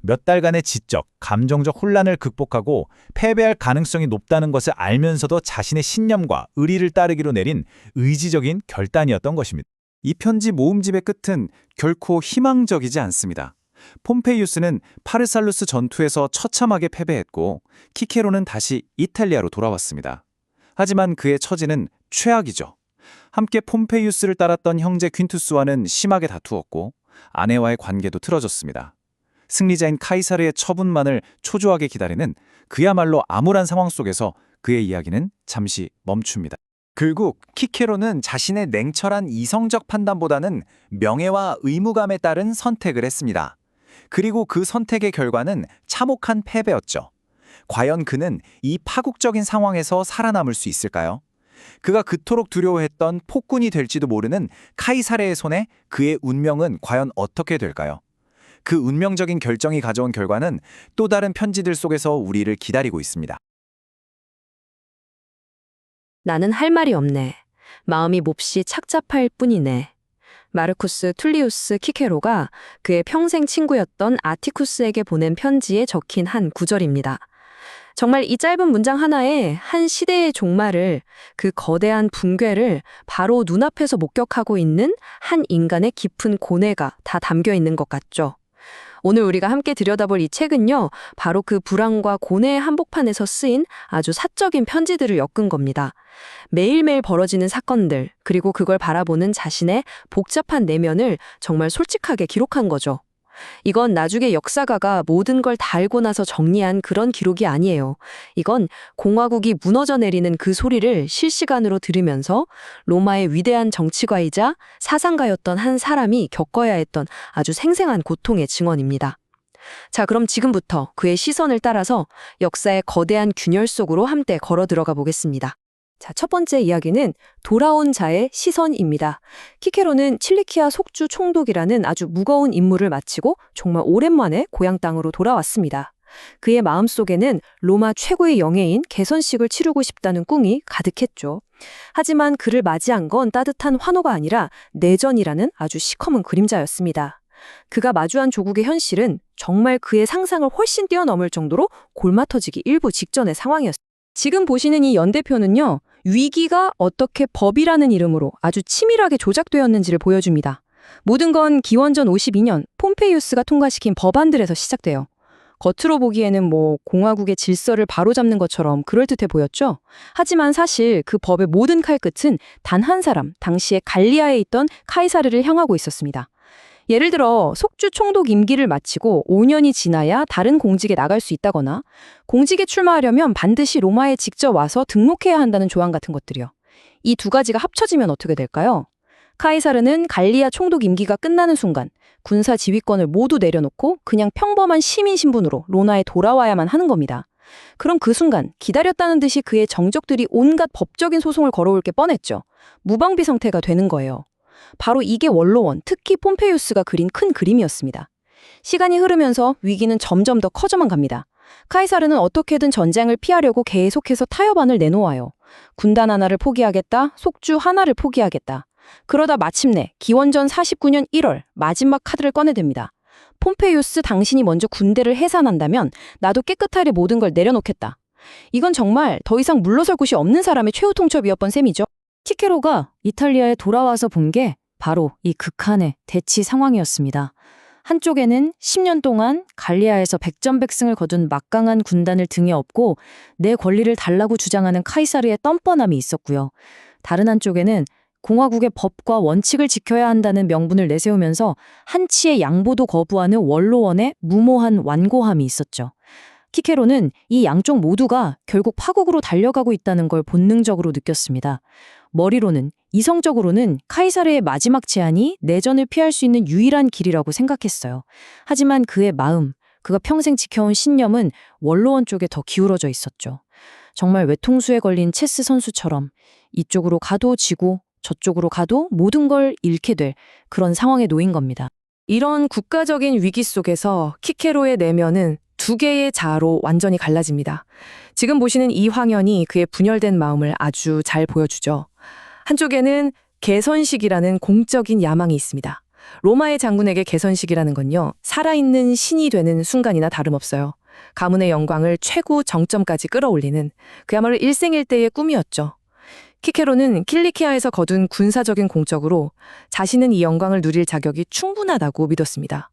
몇 달간의 지적, 감정적 혼란을 극복하고 패배할 가능성이 높다는 것을 알면서도 자신의 신념과 의리를 따르기로 내린 의지적인 결단이었던 것입니다. 이 편지 모음집의 끝은 결코 희망적이지 않습니다. 폼페이우스는 파르살루스 전투에서 처참하게 패배했고 키케로는 다시 이탈리아로 돌아왔습니다. 하지만 그의 처지는 최악이죠. 함께 폼페이우스를 따랐던 형제 퀸투스와는 심하게 다투었고 아내와의 관계도 틀어졌습니다. 승리자인 카이사르의 처분만을 초조하게 기다리는 그야말로 암울한 상황 속에서 그의 이야기는 잠시 멈춥니다. 결국 키케로는 자신의 냉철한 이성적 판단보다는 명예와 의무감에 따른 선택을 했습니다. 그리고 그 선택의 결과는 참혹한 패배였죠. 과연 그는 이 파국적인 상황에서 살아남을 수 있을까요? 그가 그토록 두려워했던 폭군이 될지도 모르는 카이사르의 손에 그의 운명은 과연 어떻게 될까요? 그 운명적인 결정이 가져온 결과는 또 다른 편지들 속에서 우리를 기다리고 있습니다. 나는 할 말이 없네. 마음이 몹시 착잡할 뿐이네. 마르쿠스 툴리우스 키케로가 그의 평생 친구였던 아티쿠스에게 보낸 편지에 적힌 한 구절입니다. 정말 이 짧은 문장 하나에 한 시대의 종말을, 그 거대한 붕괴를 바로 눈앞에서 목격하고 있는 한 인간의 깊은 고뇌가 다 담겨 있는 것 같죠. 오늘 우리가 함께 들여다볼 이 책은요, 바로 그 불안과 고뇌의 한복판에서 쓰인 아주 사적인 편지들을 엮은 겁니다. 매일매일 벌어지는 사건들, 그리고 그걸 바라보는 자신의 복잡한 내면을 정말 솔직하게 기록한 거죠. 이건 나중에 역사가가 모든 걸 다 알고 나서 정리한 그런 기록이 아니에요. 이건 공화국이 무너져 내리는 그 소리를 실시간으로 들으면서 로마의 위대한 정치가이자 사상가였던 한 사람이 겪어야 했던 아주 생생한 고통의 증언입니다. 자, 그럼 지금부터 그의 시선을 따라서 역사의 거대한 균열 속으로 함께 걸어 들어가 보겠습니다. 자, 첫 번째 이야기는 돌아온 자의 시선입니다. 키케로는 칠리키아 속주 총독이라는 아주 무거운 임무를 마치고 정말 오랜만에 고향 땅으로 돌아왔습니다. 그의 마음속에는 로마 최고의 영예인 개선식을 치르고 싶다는 꿈이 가득했죠. 하지만 그를 맞이한 건 따뜻한 환호가 아니라 내전이라는 아주 시커먼 그림자였습니다. 그가 마주한 조국의 현실은 정말 그의 상상을 훨씬 뛰어넘을 정도로 골마터지기 일부 직전의 상황이었습니다. 지금 보시는 이 연대표는요, 위기가 어떻게 법이라는 이름으로 아주 치밀하게 조작되었는지를 보여줍니다. 모든 건 기원전 52년 폼페이우스가 통과시킨 법안들에서 시작돼요. 겉으로 보기에는 공화국의 질서를 바로잡는 것처럼 그럴듯해 보였죠? 하지만 사실 그 법의 모든 칼끝은 단 한 사람, 당시에 갈리아에 있던 카이사르를 향하고 있었습니다. 예를 들어 속주 총독 임기를 마치고 5년이 지나야 다른 공직에 나갈 수 있다거나 공직에 출마하려면 반드시 로마에 직접 와서 등록해야 한다는 조항 같은 것들이요. 이 두 가지가 합쳐지면 어떻게 될까요? 카이사르는 갈리아 총독 임기가 끝나는 순간 군사 지휘권을 모두 내려놓고 그냥 평범한 시민 신분으로 로마에 돌아와야만 하는 겁니다. 그럼 그 순간 기다렸다는 듯이 그의 정적들이 온갖 법적인 소송을 걸어올 게 뻔했죠. 무방비 상태가 되는 거예요. 바로 이게 원로원, 특히 폼페이우스가 그린 큰 그림이었습니다. 시간이 흐르면서 위기는 점점 더 커져만 갑니다. 카이사르는 어떻게든 전쟁을 피하려고 계속해서 타협안을 내놓아요. 군단 하나를 포기하겠다, 속주 하나를 포기하겠다. 그러다 마침내 기원전 49년 1월 마지막 카드를 꺼내댑니다. 폼페이우스, 당신이 먼저 군대를 해산한다면 나도 깨끗하게 모든 걸 내려놓겠다. 이건 정말 더 이상 물러설 곳이 없는 사람의 최후 통첩이었던 셈이죠. 키케로가 이탈리아에 돌아와서 본 게 바로 이 극한의 대치 상황이었습니다. 한쪽에는 10년 동안 갈리아에서 백전백승을 거둔 막강한 군단을 등에 업고 내 권리를 달라고 주장하는 카이사르의 뻔뻔함이 있었고요. 다른 한쪽에는 공화국의 법과 원칙을 지켜야 한다는 명분을 내세우면서 한치의 양보도 거부하는 원로원의 무모한 완고함이 있었죠. 키케로는 이 양쪽 모두가 결국 파국으로 달려가고 있다는 걸 본능적으로 느꼈습니다. 머리로는, 이성적으로는 카이사르의 마지막 제안이 내전을 피할 수 있는 유일한 길이라고 생각했어요. 하지만 그의 마음, 그가 평생 지켜온 신념은 원로원 쪽에 더 기울어져 있었죠. 정말 외통수에 걸린 체스 선수처럼 이쪽으로 가도 지고 저쪽으로 가도 모든 걸 잃게 될 그런 상황에 놓인 겁니다. 이런 국가적인 위기 속에서 키케로의 내면은 두 개의 자아로 완전히 갈라집니다. 지금 보시는 이 화면이 그의 분열된 마음을 아주 잘 보여주죠. 한쪽에는 개선식이라는 공적인 야망이 있습니다. 로마의 장군에게 개선식이라는 건요, 살아있는 신이 되는 순간이나 다름없어요. 가문의 영광을 최고 정점까지 끌어올리는 그야말로 일생일대의 꿈이었죠. 키케로는 킬리키아에서 거둔 군사적인 공적으로 자신은 이 영광을 누릴 자격이 충분하다고 믿었습니다.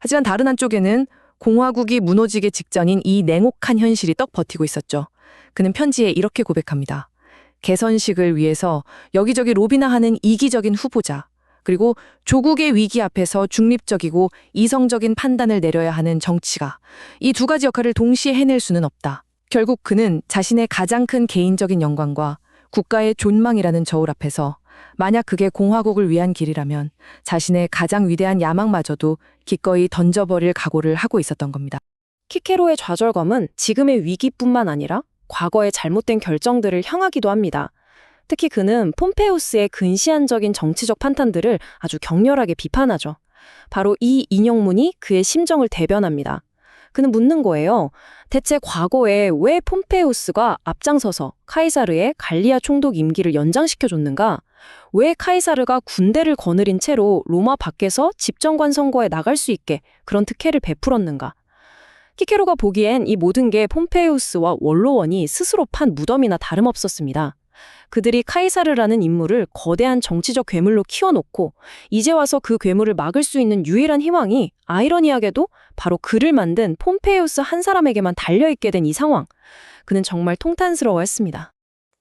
하지만 다른 한쪽에는 공화국이 무너지기 직전인 이 냉혹한 현실이 떡 버티고 있었죠. 그는 편지에 이렇게 고백합니다. 개선식을 위해서 여기저기 로비나 하는 이기적인 후보자, 그리고 조국의 위기 앞에서 중립적이고 이성적인 판단을 내려야 하는 정치가 이 두 가지 역할을 동시에 해낼 수는 없다. 결국 그는 자신의 가장 큰 개인적인 영광과 국가의 존망이라는 저울 앞에서 만약 그게 공화국을 위한 길이라면 자신의 가장 위대한 야망마저도 기꺼이 던져버릴 각오를 하고 있었던 겁니다. 키케로의 좌절감은 지금의 위기뿐만 아니라 과거의 잘못된 결정들을 향하기도 합니다. 특히 그는 폼페우스의 근시안적인 정치적 판단들을 아주 격렬하게 비판하죠. 바로 이 인용문이 그의 심정을 대변합니다. 그는 묻는 거예요. 대체 과거에 왜 폼페우스가 앞장서서 카이사르의 갈리아 총독 임기를 연장시켜줬는가? 왜 카이사르가 군대를 거느린 채로 로마 밖에서 집정관 선거에 나갈 수 있게 그런 특혜를 베풀었는가? 키케로가 보기엔 이 모든 게 폼페우스와 원로원이 스스로 판 무덤이나 다름없었습니다. 그들이 카이사르라는 인물을 거대한 정치적 괴물로 키워놓고 이제 와서 그 괴물을 막을 수 있는 유일한 희망이 아이러니하게도 바로 그를 만든 폼페우스 한 사람에게만 달려있게 된 이 상황. 그는 정말 통탄스러워했습니다.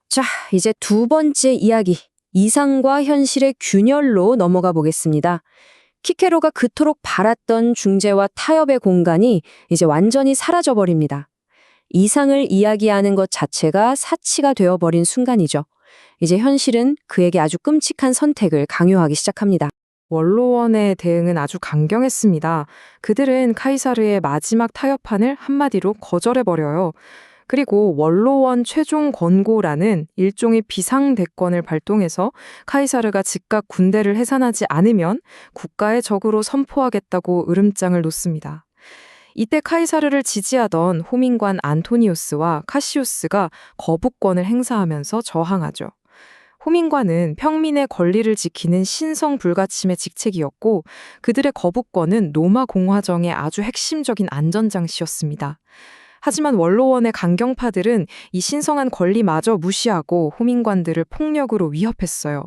자, 이제 두 번째 이야기. 이상과 현실의 균열로 넘어가 보겠습니다. 키케로가 그토록 바랐던 중재와 타협의 공간이 이제 완전히 사라져버립니다. 이상을 이야기하는 것 자체가 사치가 되어버린 순간이죠. 이제 현실은 그에게 아주 끔찍한 선택을 강요하기 시작합니다. 원로원의 대응은 아주 강경했습니다. 그들은 카이사르의 마지막 타협안을 한마디로 거절해버려요. 그리고 원로원 최종 권고라는 일종의 비상대권을 발동해서 카이사르가 즉각 군대를 해산하지 않으면 국가의 적으로 선포하겠다고 으름장을 놓습니다. 이때 카이사르를 지지하던 호민관 안토니우스와 카시우스가 거부권을 행사하면서 저항하죠. 호민관은 평민의 권리를 지키는 신성 불가침의 직책이었고 그들의 거부권은 로마 공화정의 아주 핵심적인 안전장치였습니다. 하지만 원로원의 강경파들은 이 신성한 권리마저 무시하고 호민관들을 폭력으로 위협했어요.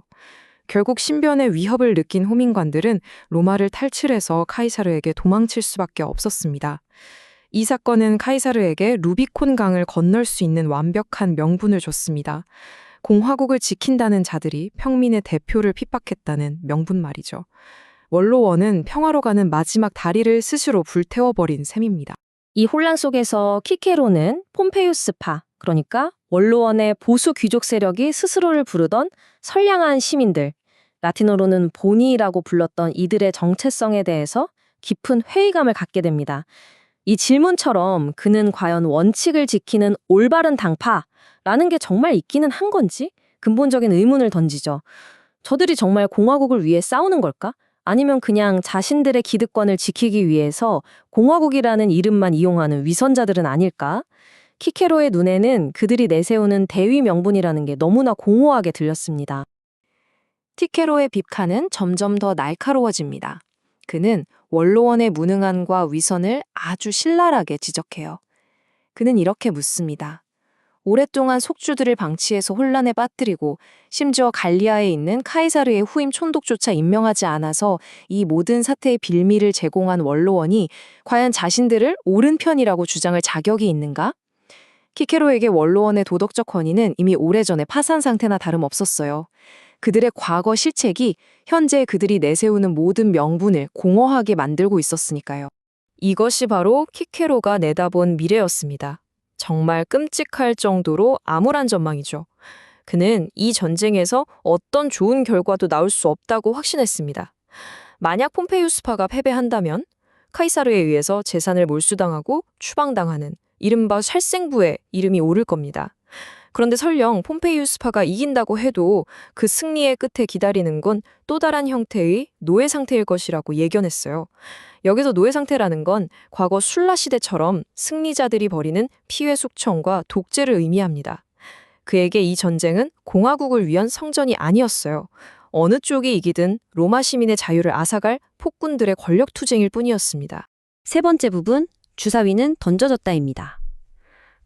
결국 신변의 위협을 느낀 호민관들은 로마를 탈출해서 카이사르에게 도망칠 수밖에 없었습니다. 이 사건은 카이사르에게 루비콘 강을 건널 수 있는 완벽한 명분을 줬습니다. 공화국을 지킨다는 자들이 평민의 대표를 핍박했다는 명분 말이죠. 원로원은 평화로 가는 마지막 다리를 스스로 불태워버린 셈입니다. 이 혼란 속에서 키케로는 폼페이우스파, 그러니까 원로원의 보수 귀족 세력이 스스로를 부르던 선량한 시민들, 라틴어로는 보니라고 불렀던 이들의 정체성에 대해서 깊은 회의감을 갖게 됩니다. 이 질문처럼 그는 과연 원칙을 지키는 올바른 당파라는 게 정말 있기는 한 건지 근본적인 의문을 던지죠. 저들이 정말 공화국을 위해 싸우는 걸까? 아니면 그냥 자신들의 기득권을 지키기 위해서 공화국이라는 이름만 이용하는 위선자들은 아닐까? 키케로의 눈에는 그들이 내세우는 대위 명분이라는 게 너무나 공허하게 들렸습니다. 티케로의 빕칸은 점점 더 날카로워집니다. 그는 원로원의 무능함과 위선을 아주 신랄하게 지적해요. 그는 이렇게 묻습니다. 오랫동안 속주들을 방치해서 혼란에 빠뜨리고 심지어 갈리아에 있는 카이사르의 후임 촌독조차 임명하지 않아서 이 모든 사태의 빌미를 제공한 원로원이 과연 자신들을 옳은 편이라고 주장할 자격이 있는가? 키케로에게 원로원의 도덕적 권위는 이미 오래전에 파산 상태나 다름없었어요. 그들의 과거 실책이 현재 그들이 내세우는 모든 명분을 공허하게 만들고 있었으니까요. 이것이 바로 키케로가 내다본 미래였습니다. 정말 끔찍할 정도로 암울한 전망이죠. 그는 이 전쟁에서 어떤 좋은 결과도 나올 수 없다고 확신했습니다. 만약 폼페이우스파가 패배한다면 카이사르에 의해서 재산을 몰수당하고 추방당하는 이른바 살생부의 이름이 오를 겁니다. 그런데 설령 폼페이우스파가 이긴다고 해도 그 승리의 끝에 기다리는 건 또 다른 형태의 노예 상태일 것이라고 예견했어요. 여기서 노예 상태라는 건 과거 술라 시대처럼 승리자들이 벌이는 피해 숙청과 독재를 의미합니다. 그에게 이 전쟁은 공화국을 위한 성전이 아니었어요. 어느 쪽이 이기든 로마 시민의 자유를 앗아갈 폭군들의 권력 투쟁일 뿐이었습니다. 세 번째 부분, 주사위는 던져졌다입니다.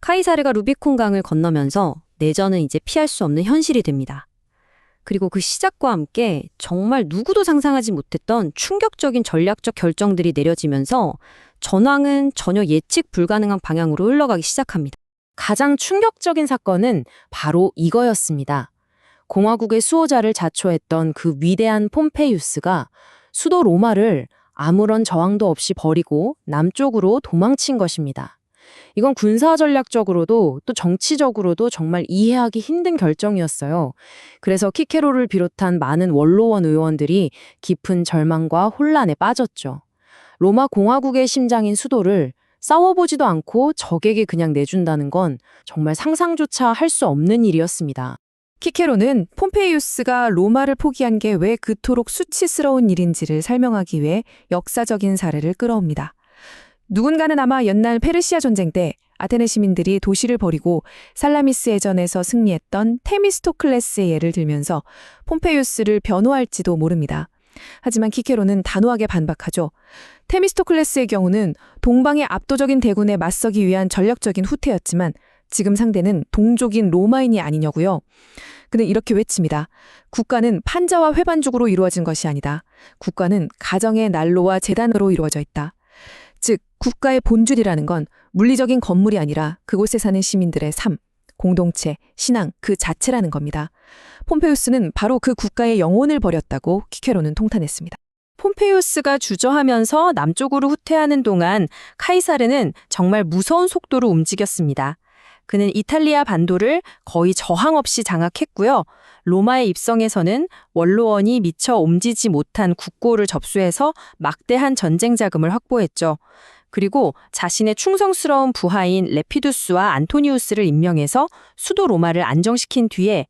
카이사르가 루비콘 강을 건너면서 내전은 이제 피할 수 없는 현실이 됩니다. 그리고 그 시작과 함께 정말 누구도 상상하지 못했던 충격적인 전략적 결정들이 내려지면서 전황은 전혀 예측 불가능한 방향으로 흘러가기 시작합니다. 가장 충격적인 사건은 바로 이거였습니다. 공화국의 수호자를 자초했던 그 위대한 폼페이우스가 수도 로마를 아무런 저항도 없이 버리고 남쪽으로 도망친 것입니다. 이건 군사 전략적으로도 또 정치적으로도 정말 이해하기 힘든 결정이었어요. 그래서 키케로를 비롯한 많은 원로원 의원들이 깊은 절망과 혼란에 빠졌죠. 로마 공화국의 심장인 수도를 싸워보지도 않고 적에게 그냥 내준다는 건 정말 상상조차 할 수 없는 일이었습니다. 키케로는 폼페이우스가 로마를 포기한 게 왜 그토록 수치스러운 일인지를 설명하기 위해 역사적인 사례를 끌어옵니다. 누군가는 아마 옛날 페르시아 전쟁 때 아테네 시민들이 도시를 버리고 살라미스 해전에서 승리했던 테미스토클레스의 예를 들면서 폼페이우스를 변호할지도 모릅니다. 하지만 키케로는 단호하게 반박하죠. 테미스토클레스의 경우는 동방의 압도적인 대군에 맞서기 위한 전략적인 후퇴였지만 지금 상대는 동족인 로마인이 아니냐고요. 그는 이렇게 외칩니다. 국가는 판자와 회반죽으로 이루어진 것이 아니다. 국가는 가정의 난로와 제단으로 이루어져 있다. 즉 국가의 본줄이라는 건 물리적인 건물이 아니라 그곳에 사는 시민들의 삶, 공동체, 신앙 그 자체라는 겁니다. 폼페이우스는 바로 그 국가의 영혼을 버렸다고 키케로는 통탄했습니다. 폼페이우스가 주저하면서 남쪽으로 후퇴하는 동안 카이사르는 정말 무서운 속도로 움직였습니다. 그는 이탈리아 반도를 거의 저항 없이 장악했고요. 로마의 입성에서는 원로원이 미처 옮지지 못한 국고를 접수해서 막대한 전쟁 자금을 확보했죠. 그리고 자신의 충성스러운 부하인 레피두스와 안토니우스를 임명해서 수도 로마를 안정시킨 뒤에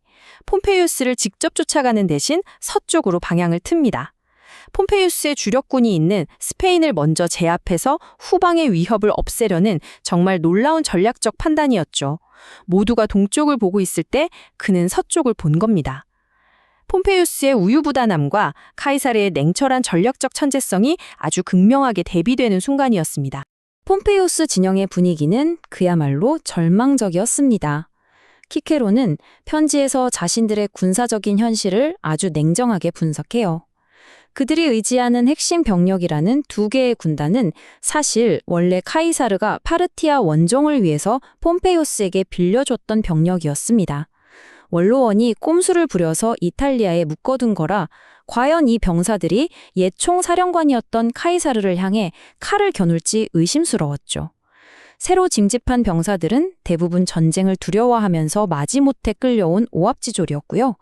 폼페이우스를 직접 쫓아가는 대신 서쪽으로 방향을 틉니다. 폼페이우스의 주력군이 있는 스페인을 먼저 제압해서 후방의 위협을 없애려는 정말 놀라운 전략적 판단이었죠. 모두가 동쪽을 보고 있을 때 그는 서쪽을 본 겁니다. 폼페이우스의 우유부단함과 카이사르의 냉철한 전략적 천재성이 아주 극명하게 대비되는 순간이었습니다. 폼페이우스 진영의 분위기는 그야말로 절망적이었습니다. 키케로는 편지에서 자신들의 군사적인 현실을 아주 냉정하게 분석해요. 그들이 의지하는 핵심 병력이라는 2개의 군단은 사실 원래 카이사르가 파르티아 원정을 위해서 폼페이우스에게 빌려줬던 병력이었습니다. 원로원이 꼼수를 부려서 이탈리아에 묶어둔 거라 과연 이 병사들이 옛 총사령관이었던 카이사르를 향해 칼을 겨눌지 의심스러웠죠. 새로 징집한 병사들은 대부분 전쟁을 두려워하면서 마지못해 끌려온 오합지졸이었고요.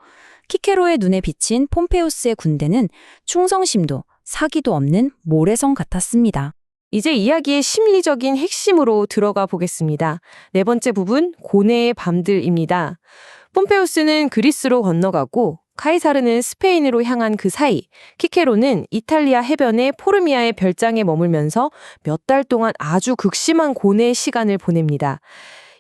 키케로의 눈에 비친 폼페이우스의 군대는 충성심도 사기도 없는 모래성 같았습니다. 이제 이야기의 심리적인 핵심으로 들어가 보겠습니다. 네 번째 부분, 고뇌의 밤들입니다. 폼페이우스는 그리스로 건너가고 카이사르는 스페인으로 향한 그 사이 키케로는 이탈리아 해변의 포르미아의 별장에 머물면서 몇 달 동안 아주 극심한 고뇌의 시간을 보냅니다.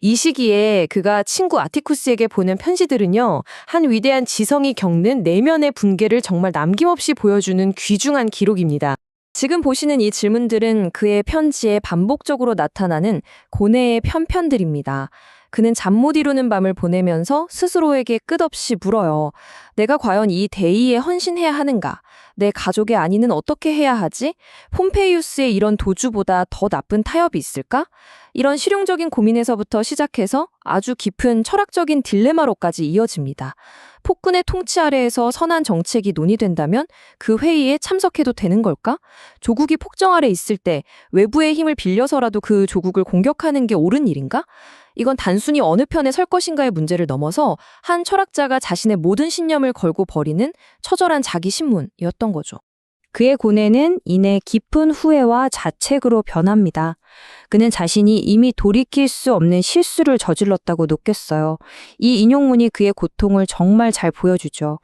이 시기에 그가 친구 아티쿠스에게 보낸 편지들은요, 한 위대한 지성이 겪는 내면의 분개를 정말 남김없이 보여주는 귀중한 기록입니다. 지금 보시는 이 질문들은 그의 편지에 반복적으로 나타나는 고뇌의 편편들입니다. 그는 잠 못 이루는 밤을 보내면서 스스로에게 끝없이 물어요. 내가 과연 이 대의에 헌신해야 하는가? 내 가족의 안위는 어떻게 해야 하지? 폼페이우스의 이런 도주보다 더 나쁜 타협이 있을까? 이런 실용적인 고민에서부터 시작해서 아주 깊은 철학적인 딜레마로까지 이어집니다. 폭군의 통치 아래에서 선한 정책이 논의된다면 그 회의에 참석해도 되는 걸까? 조국이 폭정 아래 있을 때 외부의 힘을 빌려서라도 그 조국을 공격하는 게 옳은 일인가? 이건 단순히 어느 편에 설 것인가의 문제를 넘어서 한 철학자가 자신의 모든 신념을 걸고 버리는 처절한 자기 신문이었던 거죠. 그의 고뇌는 이내 깊은 후회와 자책으로 변합니다. 그는 자신이 이미 돌이킬 수 없는 실수를 저질렀다고 느꼈어요. 이 인용문이 그의 고통을 정말 잘 보여주죠.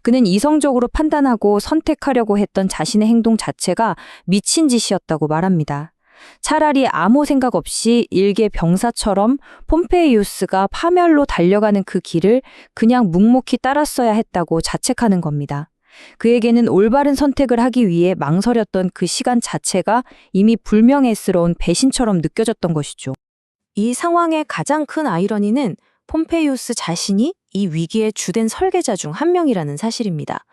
그는 이성적으로 판단하고 선택하려고 했던 자신의 행동 자체가 미친 짓이었다고 말합니다. 차라리 아무 생각 없이 일개 병사처럼 폼페이우스가 파멸로 달려가는 그 길을 그냥 묵묵히 따랐어야 했다고 자책하는 겁니다. 그에게는 올바른 선택을 하기 위해 망설였던 그 시간 자체가 이미 불명예스러운 배신처럼 느껴졌던 것이죠. 이 상황의 가장 큰 아이러니는 폼페이우스 자신이 이 위기의 주된 설계자 중 한 명이라는 사실입니다.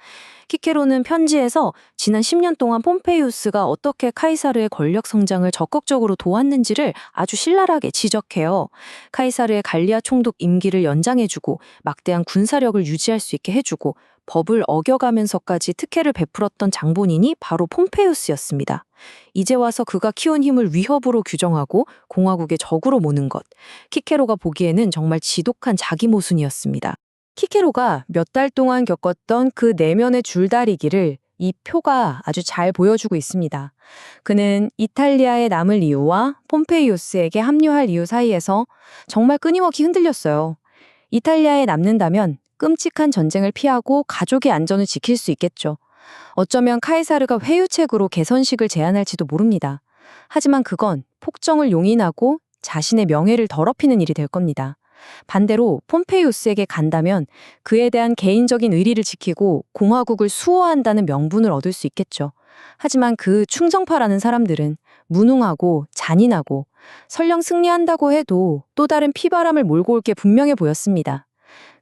키케로는 편지에서 지난 10년 동안 폼페이우스가 어떻게 카이사르의 권력 성장을 적극적으로 도왔는지를 아주 신랄하게 지적해요. 카이사르의 갈리아 총독 임기를 연장해주고 막대한 군사력을 유지할 수 있게 해주고 법을 어겨가면서까지 특혜를 베풀었던 장본인이 바로 폼페이우스였습니다. 이제 와서 그가 키운 힘을 위협으로 규정하고 공화국의 적으로 모는 것. 키케로가 보기에는 정말 지독한 자기 모순이었습니다. 키케로가 몇 달 동안 겪었던 그 내면의 줄다리기를 이 표가 아주 잘 보여주고 있습니다. 그는 이탈리아에 남을 이유와 폼페이우스에게 합류할 이유 사이에서 정말 끊임없이 흔들렸어요. 이탈리아에 남는다면 끔찍한 전쟁을 피하고 가족의 안전을 지킬 수 있겠죠. 어쩌면 카이사르가 회유책으로 개선식을 제안할지도 모릅니다. 하지만 그건 폭정을 용인하고 자신의 명예를 더럽히는 일이 될 겁니다. 반대로 폼페이우스에게 간다면 그에 대한 개인적인 의리를 지키고 공화국을 수호한다는 명분을 얻을 수 있겠죠. 하지만 그 충정파라는 사람들은 무능하고 잔인하고 설령 승리한다고 해도 또 다른 피바람을 몰고 올 게 분명해 보였습니다.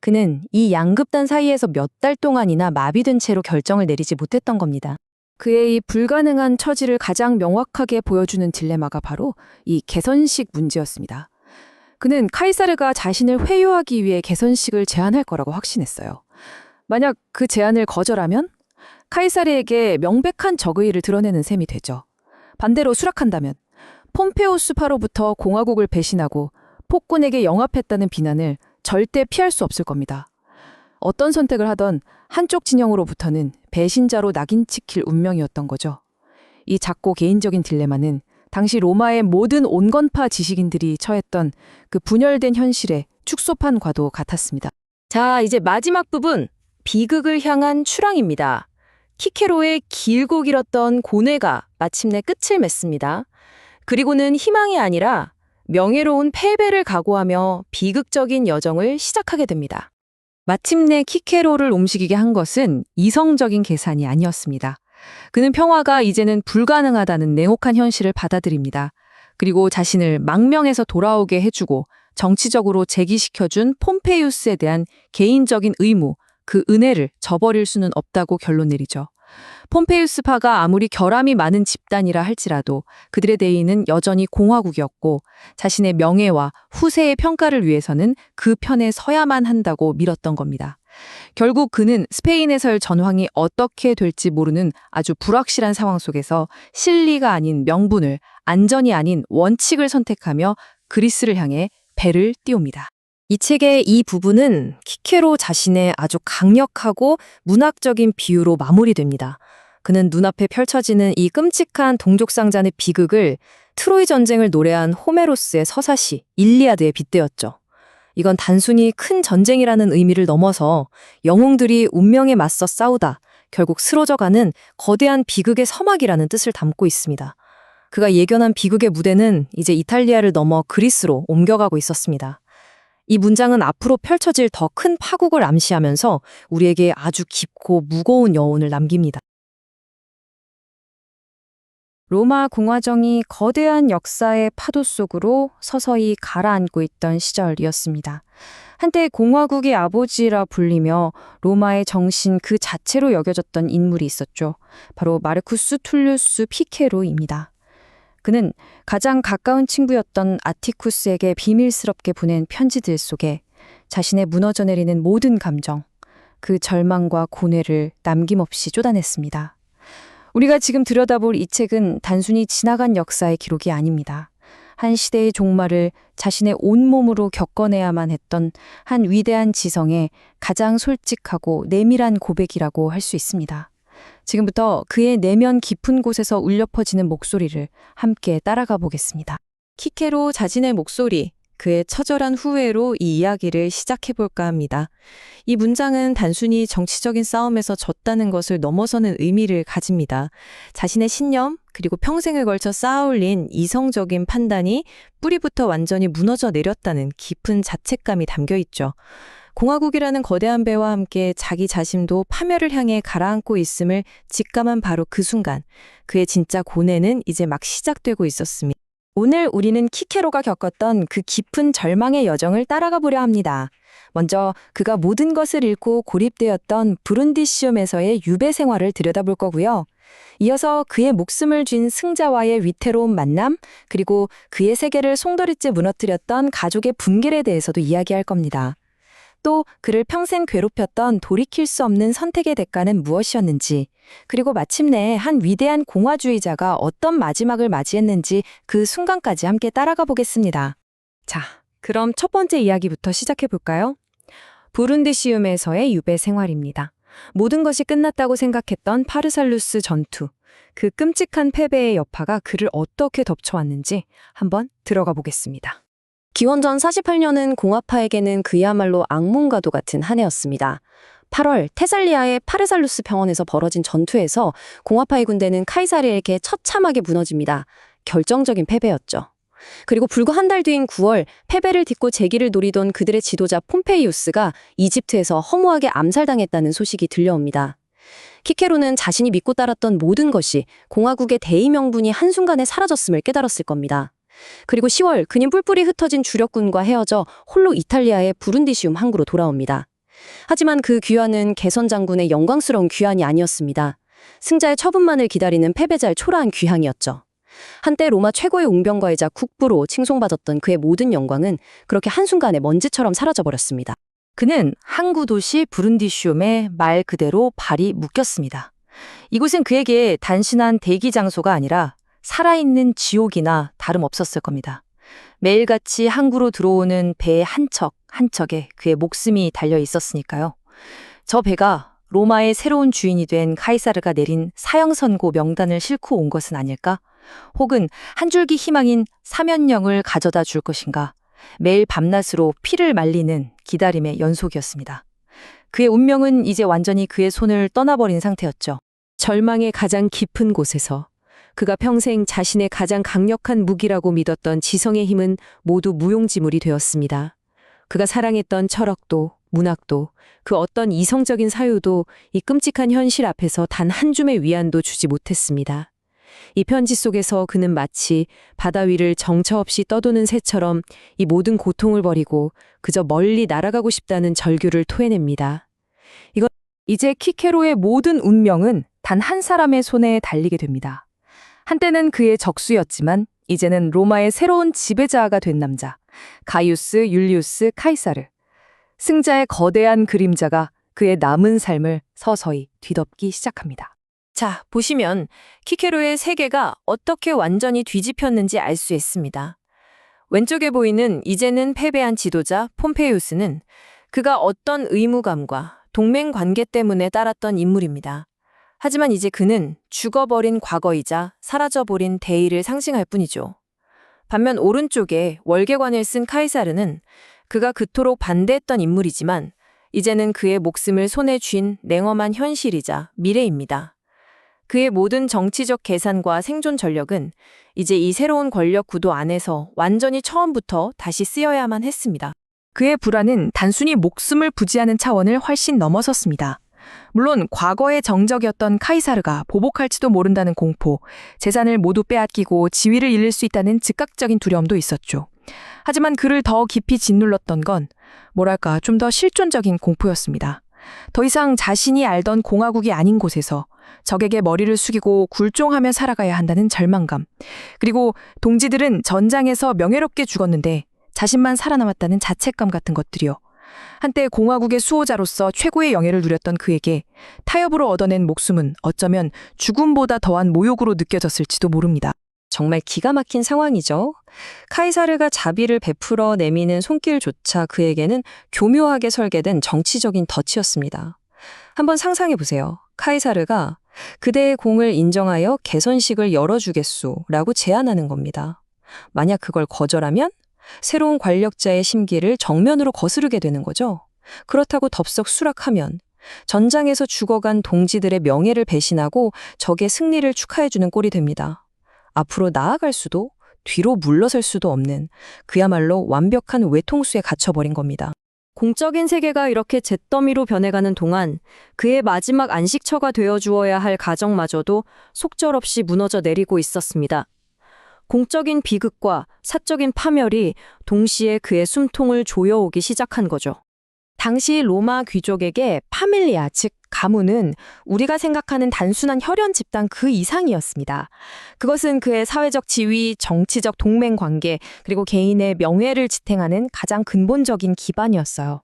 그는 이 양극단 사이에서 몇 달 동안이나 마비된 채로 결정을 내리지 못했던 겁니다. 그의 이 불가능한 처지를 가장 명확하게 보여주는 딜레마가 바로 이 개선식 문제였습니다. 그는 카이사르가 자신을 회유하기 위해 개선식을 제안할 거라고 확신했어요. 만약 그 제안을 거절하면 카이사르에게 명백한 적의를 드러내는 셈이 되죠. 반대로 수락한다면 폼페우스파로부터 공화국을 배신하고 폭군에게 영합했다는 비난을 절대 피할 수 없을 겁니다. 어떤 선택을 하던 한쪽 진영으로부터는 배신자로 낙인 찍힐 운명이었던 거죠. 이 작고 개인적인 딜레마는 당시 로마의 모든 온건파 지식인들이 처했던 그 분열된 현실의 축소판과도 같았습니다. 자, 이제 마지막 부분, 비극을 향한 출항입니다. 키케로의 길고 길었던 고뇌가 마침내 끝을 맺습니다. 그리고는 희망이 아니라 명예로운 패배를 각오하며 비극적인 여정을 시작하게 됩니다. 마침내 키케로를 움직이게 한 것은 이성적인 계산이 아니었습니다. 그는 평화가 이제는 불가능하다는 냉혹한 현실을 받아들입니다. 그리고 자신을 망명에서 돌아오게 해주고 정치적으로 재기시켜준 폼페이우스에 대한 개인적인 의무, 그 은혜를 저버릴 수는 없다고 결론 내리죠. 폼페이우스파가 아무리 결함이 많은 집단이라 할지라도 그들의 대의는 여전히 공화국이었고 자신의 명예와 후세의 평가를 위해서는 그 편에 서야만 한다고 밀었던 겁니다. 결국 그는 스페인에서의 전황이 어떻게 될지 모르는 아주 불확실한 상황 속에서 실리가 아닌 명분을, 안전이 아닌 원칙을 선택하며 그리스를 향해 배를 띄웁니다. 이 책의 이 부분은 키케로 자신의 아주 강력하고 문학적인 비유로 마무리됩니다. 그는 눈앞에 펼쳐지는 이 끔찍한 동족상잔의 비극을 트로이 전쟁을 노래한 호메로스의 서사시 일리아드에 빗대었죠. 이건 단순히 큰 전쟁이라는 의미를 넘어서 영웅들이 운명에 맞서 싸우다 결국 쓰러져가는 거대한 비극의 서막이라는 뜻을 담고 있습니다. 그가 예견한 비극의 무대는 이제 이탈리아를 넘어 그리스로 옮겨가고 있었습니다. 이 문장은 앞으로 펼쳐질 더 큰 파국을 암시하면서 우리에게 아주 깊고 무거운 여운을 남깁니다. 로마 공화정이 거대한 역사의 파도 속으로 서서히 가라앉고 있던 시절이었습니다. 한때 공화국의 아버지라 불리며 로마의 정신 그 자체로 여겨졌던 인물이 있었죠. 바로 마르쿠스 툴리우스 피케로입니다. 그는 가장 가까운 친구였던 아티쿠스에게 비밀스럽게 보낸 편지들 속에 자신의 무너져 내리는 모든 감정, 그 절망과 고뇌를 남김없이 쏟아냈습니다. 우리가 지금 들여다볼 이 책은 단순히 지나간 역사의 기록이 아닙니다. 한 시대의 종말을 자신의 온몸으로 겪어내야만 했던 한 위대한 지성의 가장 솔직하고 내밀한 고백이라고 할 수 있습니다. 지금부터 그의 내면 깊은 곳에서 울려 퍼지는 목소리를 함께 따라가 보겠습니다. 키케로 자신의 목소리, 그의 처절한 후회로 이 이야기를 시작해볼까 합니다. 이 문장은 단순히 정치적인 싸움에서 졌다는 것을 넘어서는 의미를 가집니다. 자신의 신념, 그리고 평생을 걸쳐 쌓아올린 이성적인 판단이 뿌리부터 완전히 무너져 내렸다는 깊은 자책감이 담겨 있죠. 공화국이라는 거대한 배와 함께 자기 자신도 파멸을 향해 가라앉고 있음을 직감한 바로 그 순간, 그의 진짜 고뇌는 이제 막 시작되고 있었습니다. 오늘 우리는 키케로가 겪었던 그 깊은 절망의 여정을 따라가 보려 합니다. 먼저 그가 모든 것을 잃고 고립되었던 브룬디시움에서의 유배 생활을 들여다볼 거고요. 이어서 그의 목숨을 쥔 승자와의 위태로운 만남, 그리고 그의 세계를 송두리째 무너뜨렸던 가족의 분길에 대해서도 이야기할 겁니다. 또 그를 평생 괴롭혔던 돌이킬 수 없는 선택의 대가는 무엇이었는지, 그리고 마침내 한 위대한 공화주의자가 어떤 마지막을 맞이했는지 그 순간까지 함께 따라가 보겠습니다. 자, 그럼 첫 번째 이야기부터 시작해 볼까요? 부룬디시움에서의 유배 생활입니다. 모든 것이 끝났다고 생각했던 파르살루스 전투, 그 끔찍한 패배의 여파가 그를 어떻게 덮쳐왔는지 한번 들어가 보겠습니다. 기원전 48년은 공화파에게는 그야말로 악몽과도 같은 한 해였습니다. 8월 테살리아의 파르살루스 병원에서 벌어진 전투에서 공화파의 군대는 카이사르에게 처참하게 무너집니다. 결정적인 패배였죠. 그리고 불과 한 달 뒤인 9월 패배를 딛고 재기를 노리던 그들의 지도자 폼페이우스가 이집트에서 허무하게 암살당했다는 소식이 들려옵니다. 키케로는 자신이 믿고 따랐던 모든 것이 공화국의 대의 명분이 한순간에 사라졌음을 깨달았을 겁니다. 그리고 10월 그는 뿔뿔이 흩어진 주력군과 헤어져 홀로 이탈리아의 부룬디시움 항구로 돌아옵니다. 하지만 그 귀환은 개선 장군의 영광스러운 귀환이 아니었습니다. 승자의 처분만을 기다리는 패배자의 초라한 귀향이었죠. 한때 로마 최고의 웅변가이자 국부로 칭송받았던 그의 모든 영광은 그렇게 한순간에 먼지처럼 사라져버렸습니다. 그는 항구 도시 부룬디시움에 말 그대로 발이 묶였습니다. 이곳은 그에게 단순한 대기 장소가 아니라 살아있는 지옥이나 다름없었을 겁니다. 매일같이 항구로 들어오는 배의 한 척 한 척에 그의 목숨이 달려 있었으니까요. 저 배가 로마의 새로운 주인이 된 카이사르가 내린 사형 선고 명단을 싣고 온 것은 아닐까? 혹은 한 줄기 희망인 사면령을 가져다 줄 것인가? 매일 밤낮으로 피를 말리는 기다림의 연속이었습니다. 그의 운명은 이제 완전히 그의 손을 떠나버린 상태였죠. 절망의 가장 깊은 곳에서 그가 평생 자신의 가장 강력한 무기라고 믿었던 지성의 힘은 모두 무용지물이 되었습니다. 그가 사랑했던 철학도, 문학도, 그 어떤 이성적인 사유도 이 끔찍한 현실 앞에서 단 한 줌의 위안도 주지 못했습니다. 이 편지 속에서 그는 마치 바다 위를 정처 없이 떠도는 새처럼 이 모든 고통을 버리고 그저 멀리 날아가고 싶다는 절규를 토해냅니다. 이제 키케로의 모든 운명은 단 한 사람의 손에 달리게 됩니다. 한때는 그의 적수였지만 이제는 로마의 새로운 지배자가 된 남자, 가이우스 율리우스 카이사르. 승자의 거대한 그림자가 그의 남은 삶을 서서히 뒤덮기 시작합니다. 자, 보시면 키케로의 세계가 어떻게 완전히 뒤집혔는지 알 수 있습니다. 왼쪽에 보이는 이제는 패배한 지도자 폼페이우스는 그가 어떤 의무감과 동맹 관계 때문에 따랐던 인물입니다. 하지만 이제 그는 죽어버린 과거이자 사라져버린 대의를 상징할 뿐이죠. 반면 오른쪽에 월계관을 쓴 카이사르는 그가 그토록 반대했던 인물이지만 이제는 그의 목숨을 손에 쥔 냉엄한 현실이자 미래입니다. 그의 모든 정치적 계산과 생존 전력은 이제 이 새로운 권력 구도 안에서 완전히 처음부터 다시 쓰여야만 했습니다. 그의 불안은 단순히 목숨을 부지하는 차원을 훨씬 넘어섰습니다. 물론 과거의 정적이었던 카이사르가 보복할지도 모른다는 공포, 재산을 모두 빼앗기고 지위를 잃을 수 있다는 즉각적인 두려움도 있었죠. 하지만 그를 더 깊이 짓눌렀던 건 뭐랄까 좀 더 실존적인 공포였습니다. 더 이상 자신이 알던 공화국이 아닌 곳에서 적에게 머리를 숙이고 굴종하며 살아가야 한다는 절망감, 그리고 동지들은 전장에서 명예롭게 죽었는데 자신만 살아남았다는 자책감 같은 것들이요. 한때 공화국의 수호자로서 최고의 영예를 누렸던 그에게 타협으로 얻어낸 목숨은 어쩌면 죽음보다 더한 모욕으로 느껴졌을지도 모릅니다. 정말 기가 막힌 상황이죠. 카이사르가 자비를 베풀어 내미는 손길조차 그에게는 교묘하게 설계된 정치적인 덫이었습니다. 한번 상상해 보세요. 카이사르가 그대의 공을 인정하여 개선식을 열어주겠소라고 제안하는 겁니다. 만약 그걸 거절하면 새로운 관력자의 심기를 정면으로 거스르게 되는 거죠. 그렇다고 덥석 수락하면 전장에서 죽어간 동지들의 명예를 배신하고 적의 승리를 축하해주는 꼴이 됩니다. 앞으로 나아갈 수도 뒤로 물러설 수도 없는 그야말로 완벽한 외통수에 갇혀버린 겁니다. 공적인 세계가 이렇게 잿더미로 변해가는 동안 그의 마지막 안식처가 되어주어야 할 가정마저도 속절없이 무너져 내리고 있었습니다. 공적인 비극과 사적인 파멸이 동시에 그의 숨통을 조여오기 시작한 거죠. 당시 로마 귀족에게 파밀리아, 즉 가문은 우리가 생각하는 단순한 혈연 집단 그 이상이었습니다. 그것은 그의 사회적 지위, 정치적 동맹 관계, 그리고 개인의 명예를 지탱하는 가장 근본적인 기반이었어요.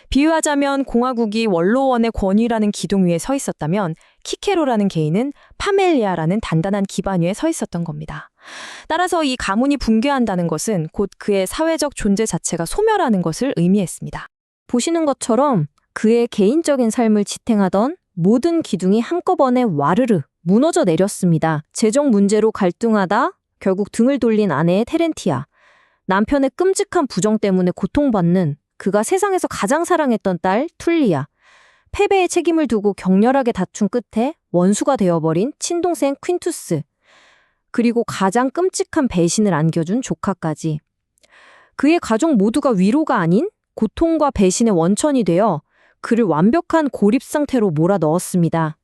비유하자면 공화국이 원로원의 권위라는 기둥 위에 서 있었다면 키케로라는 개인은 파밀리아라는 단단한 기반 위에 서 있었던 겁니다. 따라서 이 가문이 붕괴한다는 것은 곧 그의 사회적 존재 자체가 소멸하는 것을 의미했습니다. 보시는 것처럼 그의 개인적인 삶을 지탱하던 모든 기둥이 한꺼번에 와르르 무너져 내렸습니다. 재정 문제로 갈등하다 결국 등을 돌린 아내의 테렌티아, 남편의 끔찍한 부정 때문에 고통받는 그가 세상에서 가장 사랑했던 딸 툴리아, 패배의 책임을 두고 격렬하게 다툰 끝에 원수가 되어버린 친동생 퀸투스, 그리고 가장 끔찍한 배신을 안겨준 조카까지. 그의 가족 모두가 위로가 아닌 고통과 배신의 원천이 되어 그를 완벽한 고립 상태로 몰아넣었습니다.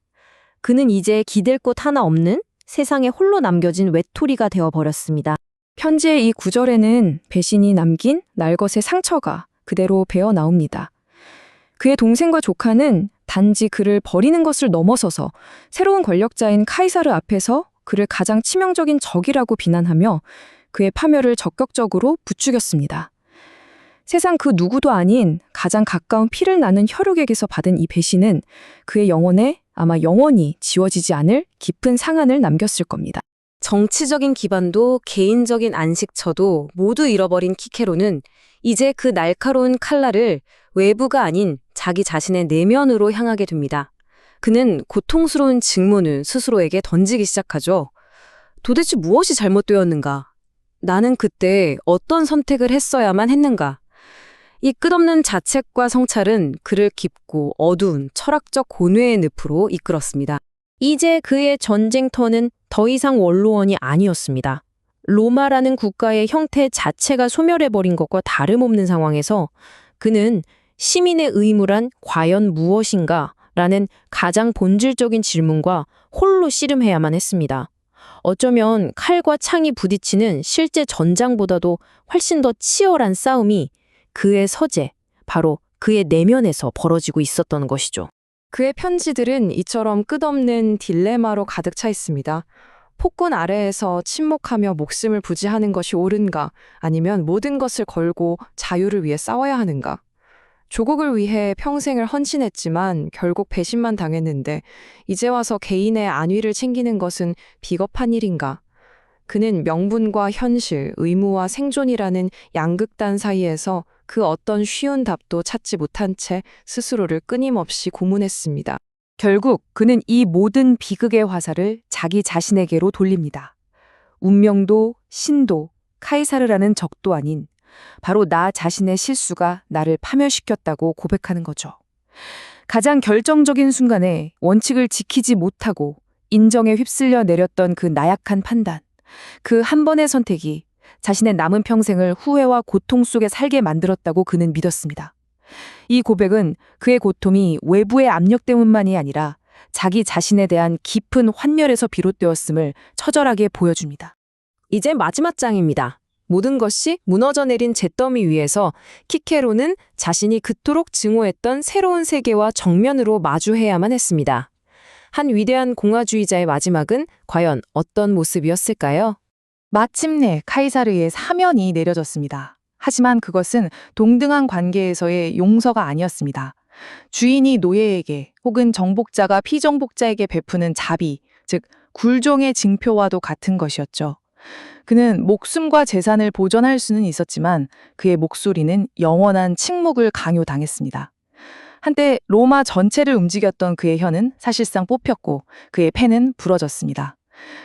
그는 이제 기댈 곳 하나 없는 세상에 홀로 남겨진 외톨이가 되어버렸습니다. 편지의 이 구절에는 배신이 남긴 날것의 상처가 그대로 배어 나옵니다. 그의 동생과 조카는 단지 그를 버리는 것을 넘어서서 새로운 권력자인 카이사르 앞에서 그를 가장 치명적인 적이라고 비난하며 그의 파멸을 적극적으로 부추겼습니다. 세상 그 누구도 아닌 가장 가까운 피를 나는 혈육에게서 받은 이 배신은 그의 영혼에 아마 영원히 지워지지 않을 깊은 상흔을 남겼을 겁니다. 정치적인 기반도 개인적인 안식처도 모두 잃어버린 키케로는 이제 그 날카로운 칼날을 외부가 아닌 자기 자신의 내면으로 향하게 됩니다. 그는 고통스러운 직문을 스스로에게 던지기 시작하죠. 도대체 무엇이 잘못되었는가? 나는 그때 어떤 선택을 했어야만 했는가? 이 끝없는 자책과 성찰은 그를 깊고 어두운 철학적 고뇌의 늪으로 이끌었습니다. 이제 그의 전쟁터는 더 이상 원로원이 아니었습니다. 로마라는 국가의 형태 자체가 소멸해버린 것과 다름없는 상황에서 그는 시민의 의무란 과연 무엇인가? 라는 가장 본질적인 질문과 홀로 씨름해야만 했습니다. 어쩌면 칼과 창이 부딪히는 실제 전장보다도 훨씬 더 치열한 싸움이 그의 서재, 바로 그의 내면에서 벌어지고 있었던 것이죠. 그의 편지들은 이처럼 끝없는 딜레마로 가득 차 있습니다. 폭군 아래에서 침묵하며 목숨을 부지하는 것이 옳은가, 아니면 모든 것을 걸고 자유를 위해 싸워야 하는가. 조국을 위해 평생을 헌신했지만 결국 배신만 당했는데 이제 와서 개인의 안위를 챙기는 것은 비겁한 일인가. 그는 명분과 현실, 의무와 생존이라는 양극단 사이에서 그 어떤 쉬운 답도 찾지 못한 채 스스로를 끊임없이 고문했습니다. 결국 그는 이 모든 비극의 화살을 자기 자신에게로 돌립니다. 운명도 신도 카이사르라는 적도 아닌 바로 나 자신의 실수가 나를 파멸시켰다고 고백하는 거죠. 가장 결정적인 순간에 원칙을 지키지 못하고 인정에 휩쓸려 내렸던 그 나약한 판단, 그 한 번의 선택이 자신의 남은 평생을 후회와 고통 속에 살게 만들었다고 그는 믿었습니다. 이 고백은 그의 고통이 외부의 압력 때문만이 아니라 자기 자신에 대한 깊은 환멸에서 비롯되었음을 처절하게 보여줍니다. 이제 마지막 장입니다. 모든 것이 무너져 내린 잿더미 위에서 키케로는 자신이 그토록 증오했던 새로운 세계와 정면으로 마주해야만 했습니다. 한 위대한 공화주의자의 마지막은 과연 어떤 모습이었을까요? 마침내 카이사르의 사면이 내려졌습니다. 하지만 그것은 동등한 관계에서의 용서가 아니었습니다. 주인이 노예에게 혹은 정복자가 피정복자에게 베푸는 자비, 즉 굴종의 징표와도 같은 것이었죠. 그는 목숨과 재산을 보전할 수는 있었지만 그의 목소리는 영원한 침묵을 강요당했습니다. 한때 로마 전체를 움직였던 그의 혀는 사실상 뽑혔고 그의 펜은 부러졌습니다.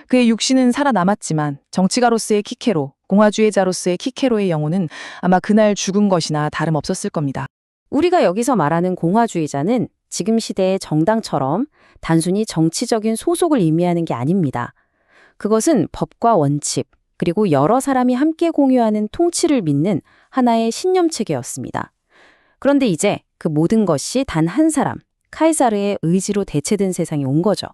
그의 육신은 살아남았지만 정치가로서의 키케로, 공화주의자로서의 키케로의 영혼은 아마 그날 죽은 것이나 다름없었을 겁니다. 우리가 여기서 말하는 공화주의자는 지금 시대의 정당처럼 단순히 정치적인 소속을 의미하는 게 아닙니다. 그것은 법과 원칙, 그리고 여러 사람이 함께 공유하는 통치를 믿는 하나의 신념체계였습니다. 그런데 이제 그 모든 것이 단 한 사람, 카이사르의 의지로 대체된 세상이 온 거죠.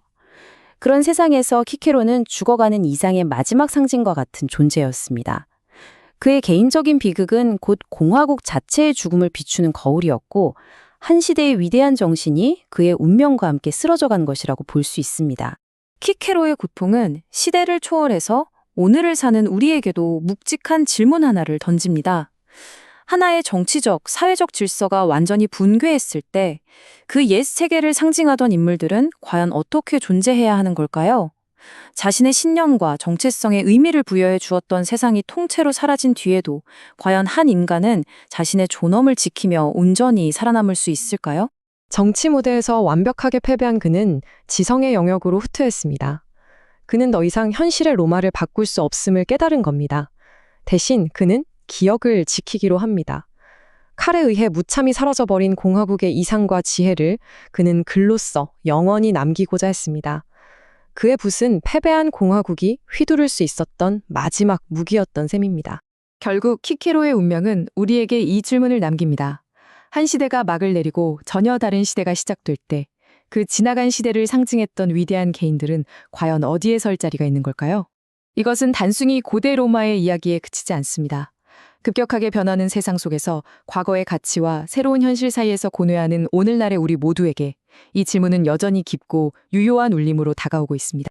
그런 세상에서 키케로는 죽어가는 이상의 마지막 상징과 같은 존재였습니다. 그의 개인적인 비극은 곧 공화국 자체의 죽음을 비추는 거울이었고 한 시대의 위대한 정신이 그의 운명과 함께 쓰러져간 것이라고 볼 수 있습니다. 키케로의 고통은 시대를 초월해서 오늘을 사는 우리에게도 묵직한 질문 하나를 던집니다. 하나의 정치적, 사회적 질서가 완전히 붕괴했을 때 그 옛 세계를 상징하던 인물들은 과연 어떻게 존재해야 하는 걸까요? 자신의 신념과 정체성에 의미를 부여해 주었던 세상이 통째로 사라진 뒤에도 과연 한 인간은 자신의 존엄을 지키며 온전히 살아남을 수 있을까요? 정치 무대에서 완벽하게 패배한 그는 지성의 영역으로 후퇴했습니다. 그는 더 이상 현실의 로마를 바꿀 수 없음을 깨달은 겁니다. 대신 그는 기억을 지키기로 합니다. 칼에 의해 무참히 사라져버린 공화국의 이상과 지혜를 그는 글로써 영원히 남기고자 했습니다. 그의 붓은 패배한 공화국이 휘두를 수 있었던 마지막 무기였던 셈입니다. 결국 키케로의 운명은 우리에게 이 질문을 남깁니다. 한 시대가 막을 내리고 전혀 다른 시대가 시작될 때 그 지나간 시대를 상징했던 위대한 개인들은 과연 어디에 설 자리가 있는 걸까요? 이것은 단순히 고대 로마의 이야기에 그치지 않습니다. 급격하게 변하는 세상 속에서 과거의 가치와 새로운 현실 사이에서 고뇌하는 오늘날의 우리 모두에게 이 질문은 여전히 깊고 유효한 울림으로 다가오고 있습니다.